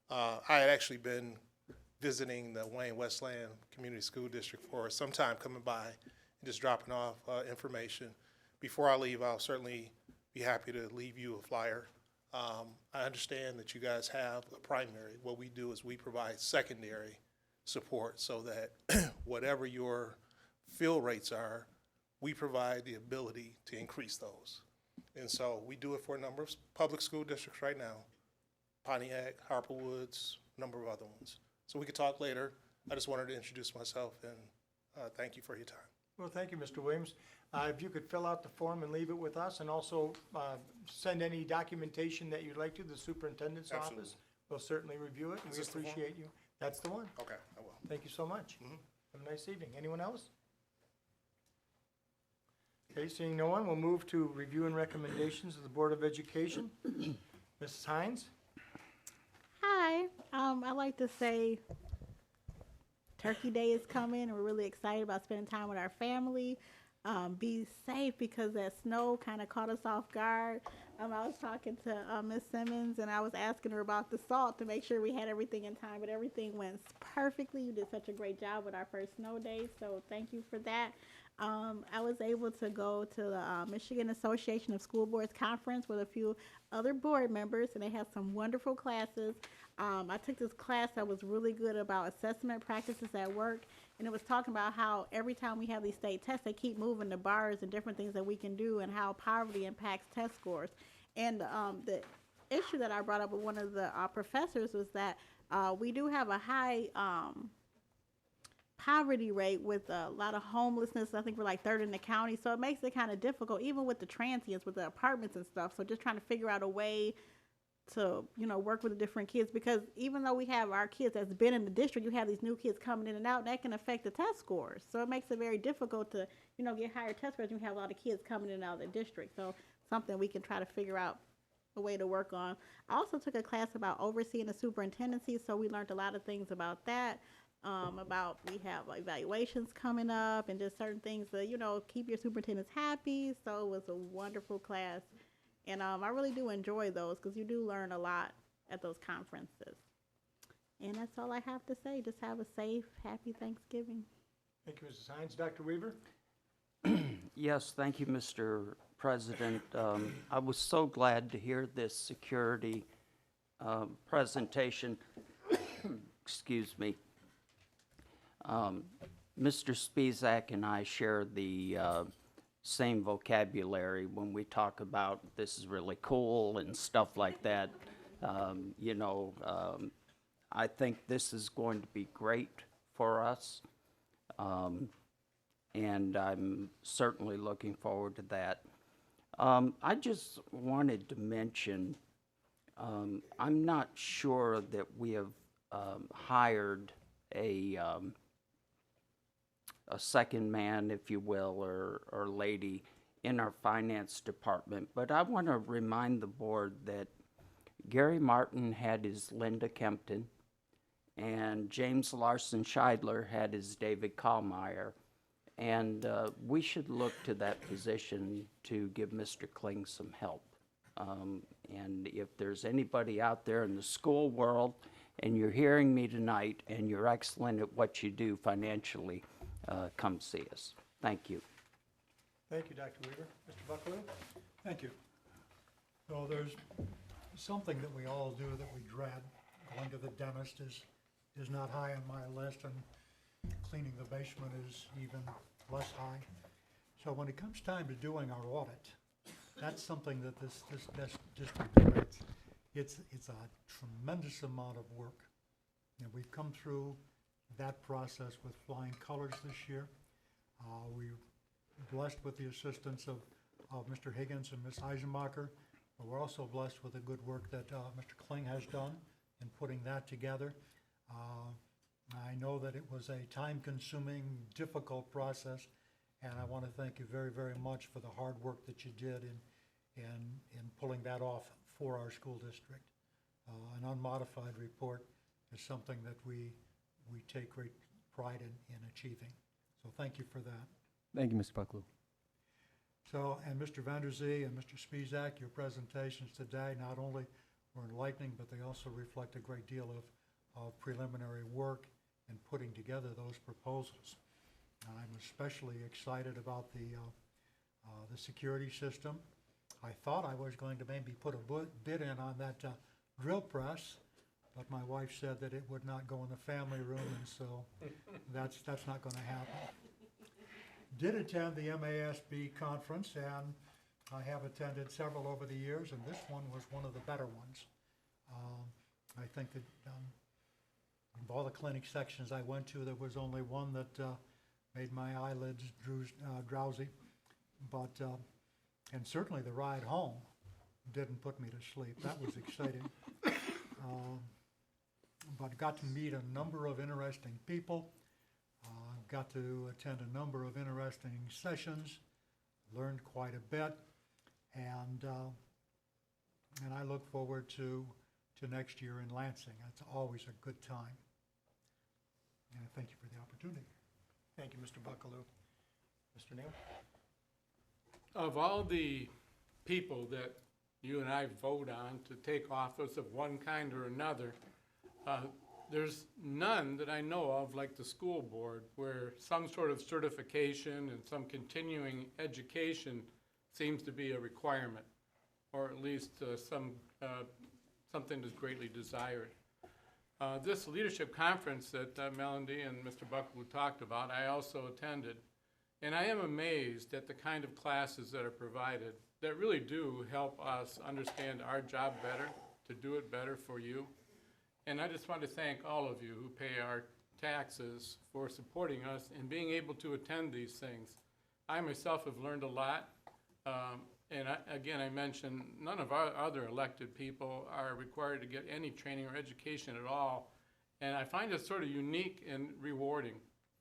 Speaker 14: I had actually been visiting the Wayne Westland Community School District for some time, coming by and just dropping off information. Before I leave, I'll certainly be happy to leave you a flyer. I understand that you guys have a primary. What we do is we provide secondary support so that whatever your fill rates are, we provide the ability to increase those. And so we do it for a number of public school districts right now, Pontiac, Harper Woods, a number of other ones. So we could talk later. I just wanted to introduce myself and thank you for your time.
Speaker 1: Well, thank you, Mr. Williams. If you could fill out the form and leave it with us, and also send any documentation that you'd like to the superintendent's
Speaker 14: Absolutely.
Speaker 1: office. We'll certainly review it, and
Speaker 14: Is
Speaker 1: we
Speaker 14: this the form?
Speaker 1: appreciate you. That's the one.
Speaker 14: Okay, I will.
Speaker 1: Thank you so much. Have a nice evening. Anyone else? Okay, seeing no one, we'll move to review and recommendations of the Board of Education. Mrs. Hines?
Speaker 8: Hi, I'd like to say Turkey Day is coming, and we're really excited about spending time with our family. Be safe because that snow kind of caught us off guard. I was talking to Miss Simmons, and I was asking her about the salt to make sure we had everything in time, but everything went perfectly. You did such a great job with our first snow day, so thank you for that. I was able to go to the Michigan Association of School Boards Conference with a few other board members, and they had some wonderful classes. I took this class that was really good about assessment practices at work, and it was talking about how every time we have these state tests, they keep moving the bars and different things that we can do, and how poverty impacts test scores. And the issue that I brought up with one of the professors was that we do have a high poverty rate with a lot of homelessness. I think we're like third in the county, so it makes it kind of difficult, even with the transients, with the apartments and stuff. So just trying to figure out a way to, work with the different kids, because even though we have our kids that's been in the district, you have these new kids coming in and out, and that can affect the test scores. So it makes it very difficult to, get higher test scores when you have a lot of kids coming in and out of the district. So something we can try to figure out a way to work on. I also took a class about overseeing the superintendency, so we learned a lot of things about that. About we have evaluations coming up and just certain things that, keep your superintendents happy. So it was a wonderful class. And I really do enjoy those because you do learn a lot at those conferences. And that's all I have to say. Just have a safe, happy Thanksgiving.
Speaker 1: Thank you, Mrs. Hines. Dr. Weaver?
Speaker 9: Yes, thank you, Mr. President. I was so glad to hear this security presentation. Excuse me. Mr. Spizak and I share the same vocabulary when we talk about this is really cool and stuff like that. I think this is going to be great for us, and I'm certainly looking forward to that. I just wanted to mention, I'm not sure that we have hired a second man, if you will, or lady in our finance department. But I want to remind the board that Gary Martin had his Linda Kempton, and James Larson Scheidler had his David Kallmeyer. And we should look to that position to give Mr. Kling some help. And if there's anybody out there in the school world, and you're hearing me tonight, and you're excellent at what you do financially, come see us. Thank you.
Speaker 1: Thank you, Dr. Weaver. Mr. Buckaloo?
Speaker 7: Thank you. So there's something that we all do that we dread. Going to the dentist is not high on my list, and cleaning the basement is even less high. So when it comes time to doing our audit, that's something that this district does. It's a tremendous amount of work. And we've come through that process with flying colors this year. We're blessed with the assistance of Mr. Higgins and Ms. Eisenbacher, but we're also blessed with the good work that Mr. Kling has done in putting that together. I know that it was a time-consuming, difficult process, and I want to thank you very, very much for the hard work that you did in pulling that off for our school district. An unmodified report is something that we take great pride in achieving. So thank you for that.
Speaker 11: Thank you, Mr. Buckaloo.
Speaker 7: So, and Mr. Vanderzee and Mr. Spizak, your presentations today not only were enlightening, but they also reflect a great deal of preliminary work in putting together those proposals. I'm especially excited about the security system. I thought I was going to maybe put a bid in on that drill press, but my wife said that it would not go in the family room, and so that's not going to happen. Did attend the MASB conference, and I have attended several over the years, and this one was one of the better ones. I think that of all the clinic sections I went to, there was only one that made my eyelids drowsy, but and certainly the ride home didn't put me to sleep. That was exciting. But got to meet a number of interesting people. Got to attend a number of interesting sessions, learned quite a bit, and I look forward to next year in Lansing. That's always a good time. And I thank you for the opportunity.
Speaker 1: Thank you, Mr. Buckaloo. Mr. Neal?
Speaker 3: Of all the people that you and I vote on to take office of one kind or another, there's none that I know of like the school board, where some sort of certification and some continuing education seems to be a requirement, or at least something that's greatly desired. This leadership conference that Melody and Mr. Buckaloo talked about, I also attended. And I am amazed at the kind of classes that are provided that really do help us understand our job better, to do it better for you. And I just want to thank all of you who pay our taxes for supporting us and being able to attend these things. I myself have learned a lot. And again, I mentioned none of our other elected people are required to get any training or education at all. And I find it sort of unique and rewarding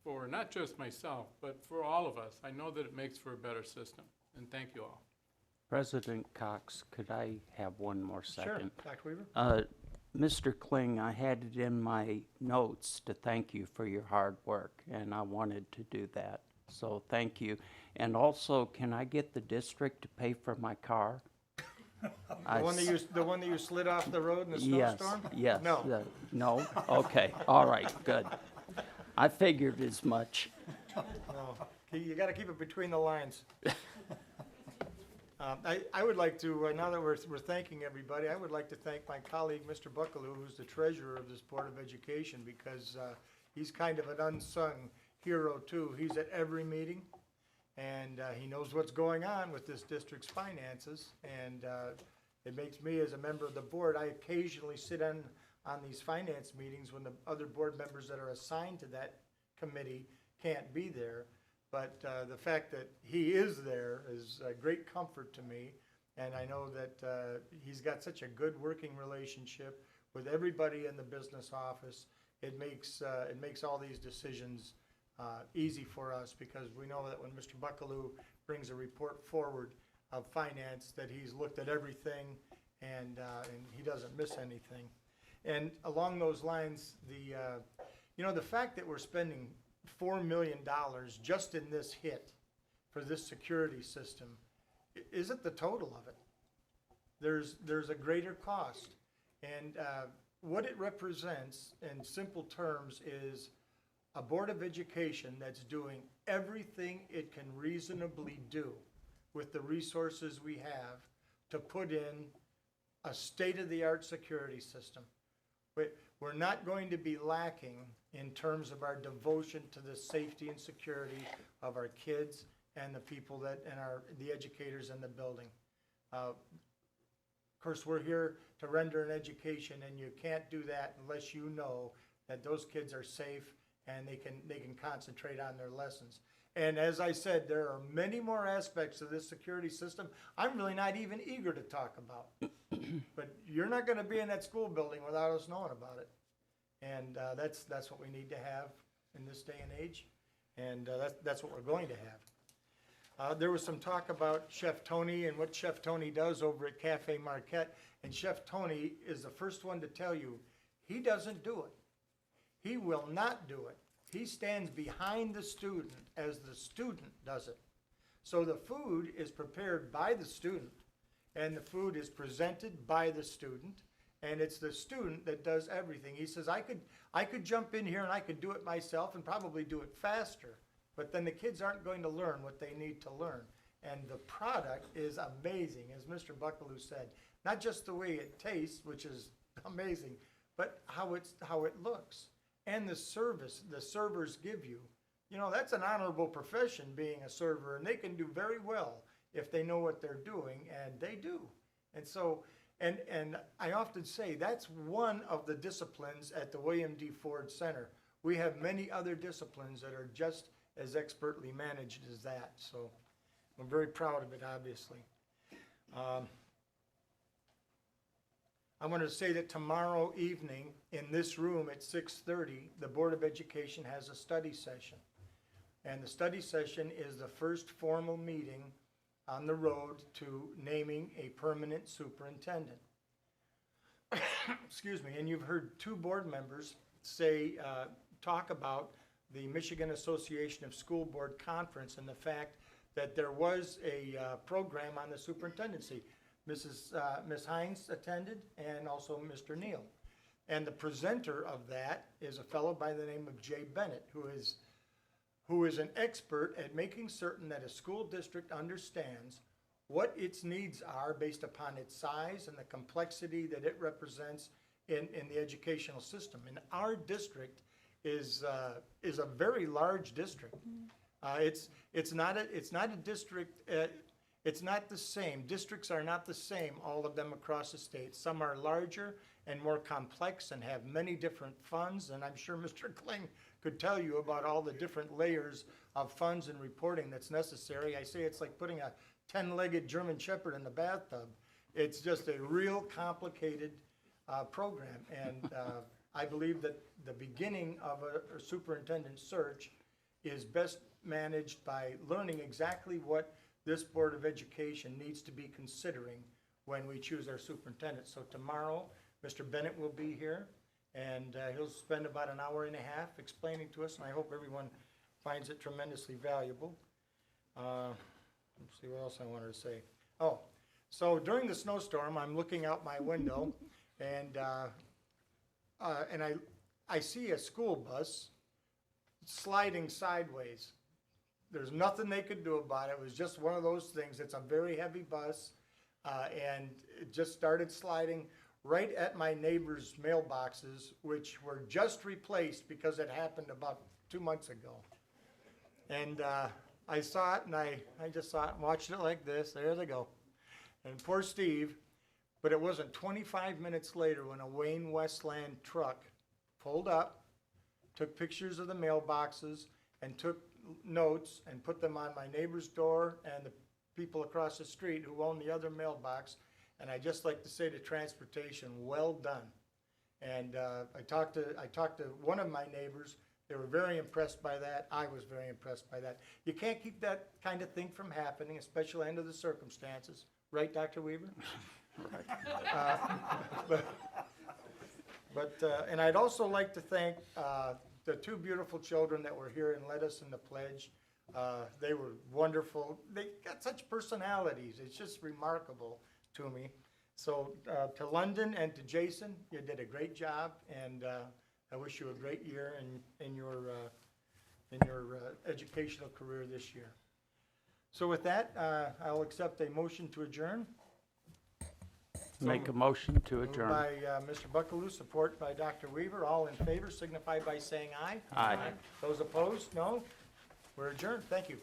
Speaker 3: for not just myself, but for all of us. I know that it makes for a better system. And thank you all.
Speaker 9: President Cox, could I have one more second?
Speaker 1: Sure, Dr. Weaver.
Speaker 9: Mr. Kling, I had it in my notes to thank you for your hard work, and I wanted to do that. So thank you. And also, can I get the district to pay for my car?
Speaker 1: The one that you slid off the road in the
Speaker 9: Yes,
Speaker 1: snowstorm?
Speaker 9: yes.
Speaker 1: No.
Speaker 9: No? Okay, all right, good. I figured as much.
Speaker 1: No. You got to keep it between the lines. I would like to, now that we're thanking everybody, I would like to thank my colleague, Mr. Buckaloo, who's the treasurer of this Board of Education, because he's kind of an unsung hero, too. He's at every meeting, and he knows what's going on with this district's finances, and it makes me, as a member of the board, I occasionally sit on these finance meetings when the other board members that are assigned to that committee can't be there. But the fact that he is there is a great comfort to me, and I know that he's got such a good working relationship with everybody in the business office. It makes all these decisions easy for us, because we know that when Mr. Buckaloo brings a report forward of finance, that he's looked at everything and he doesn't miss anything. And along those lines, the fact that we're spending $4 million just in this hit for this security system isn't the total of it. There's a greater cost, and what it represents in simple terms is a Board of Education that's doing everything it can reasonably do with the resources we have to put in a state-of-the-art security system. We're not going to be lacking in terms of our devotion to the safety and security of our kids and the people the educators in the building. Of course, we're here to render an education, and you can't do that unless you know that those kids are safe and they can concentrate on their lessons. And as I said, there are many more aspects of this security system I'm really not even eager to talk about. But you're not going to be in that school building without us knowing about it. And that's what we need to have in this day and age, and that's what we're going to have. There was some talk about Chef Tony and what Chef Tony does over at Cafe Marquette, and Chef Tony is the first one to tell you he doesn't do it. He will not do it. He stands behind the student as the student does it. So the food is prepared by the student, and the food is presented by the student, and it's the student that does everything. He says, I could jump in here and I could do it myself and probably do it faster, but then the kids aren't going to learn what they need to learn. And the product is amazing, as Mr. Buckaloo said. Not just the way it tastes, which is amazing, but how it looks. And the service the servers give you. You know, that's an honorable profession, being a server, and they can do very well if they know what they're doing, and they do. And so, and I often say that's one of the disciplines at the William D. Ford Center. We have many other disciplines that are just as expertly managed as that. So I'm very proud of it, obviously. I want to say that tomorrow evening in this room at 6:30, the Board of Education has a study session. And the study session is the first formal meeting on the road to naming a permanent superintendent. Excuse me, and you've heard two board members talk about the Michigan Association of School Board Conference and the fact that there was a program on the superintendency. Miss Hines attended, and also Mr. Neal. And the presenter of that is a fellow by the name of Jay Bennett, who is an expert at making certain that a school district understands what its needs are based upon its size and the complexity that it represents in the educational system. And our district is a very large district. It's not a district. It's not the same. Districts are not the same, all of them across the state. Some are larger and more complex and have many different funds, and I'm sure Mr. Kling could tell you about all the different layers of funds and reporting that's necessary. I say it's like putting a 10-legged German Shepherd in the bathtub. It's just a real complicated program, and I believe that the beginning of a superintendent search is best managed by learning exactly what this Board of Education needs to be considering when we choose our superintendent. So tomorrow, Mr. Bennett will be here, and he'll spend about an hour and a half explaining to us, and I hope everyone finds it tremendously valuable. Let's see what else I wanted to say. Oh, so during the snowstorm, I'm looking out my window, and I see a school bus sliding sideways. There's nothing they could do about it. It was just one of those things. It's a very heavy bus, and it just started sliding right at my neighbor's mailboxes, which were just replaced because it happened about 2 months ago. And I saw it, and I just saw it and watched it like this. There they go. And poor Steve, but it wasn't 25 minutes later when a Wayne Westland truck pulled up, took pictures of the mailboxes, and took notes and put them on my neighbor's door and the people across the street who own the other mailbox. And I just like to say to transportation, well done. And I talked to one of my neighbors. They were very impressed by that. I was very impressed by that. You can't keep that kind of thing from happening, especially under the circumstances. Right, Dr. Weaver? And I'd also like to thank the two beautiful children that were here and led us in the pledge. They were wonderful. They got such personalities. It's just remarkable to me. So to London and to Jason, you did a great job, and I wish you a great year in your educational career this year. So with that, I'll accept a motion to adjourn.
Speaker 9: Make a motion to
Speaker 1: Moved
Speaker 9: adjourn.
Speaker 1: by Mr. Buckaloo, support by Dr. Weaver. All in favor signify by saying aye.
Speaker 9: Aye.
Speaker 1: Those opposed, no. We're adjourned. Thank you.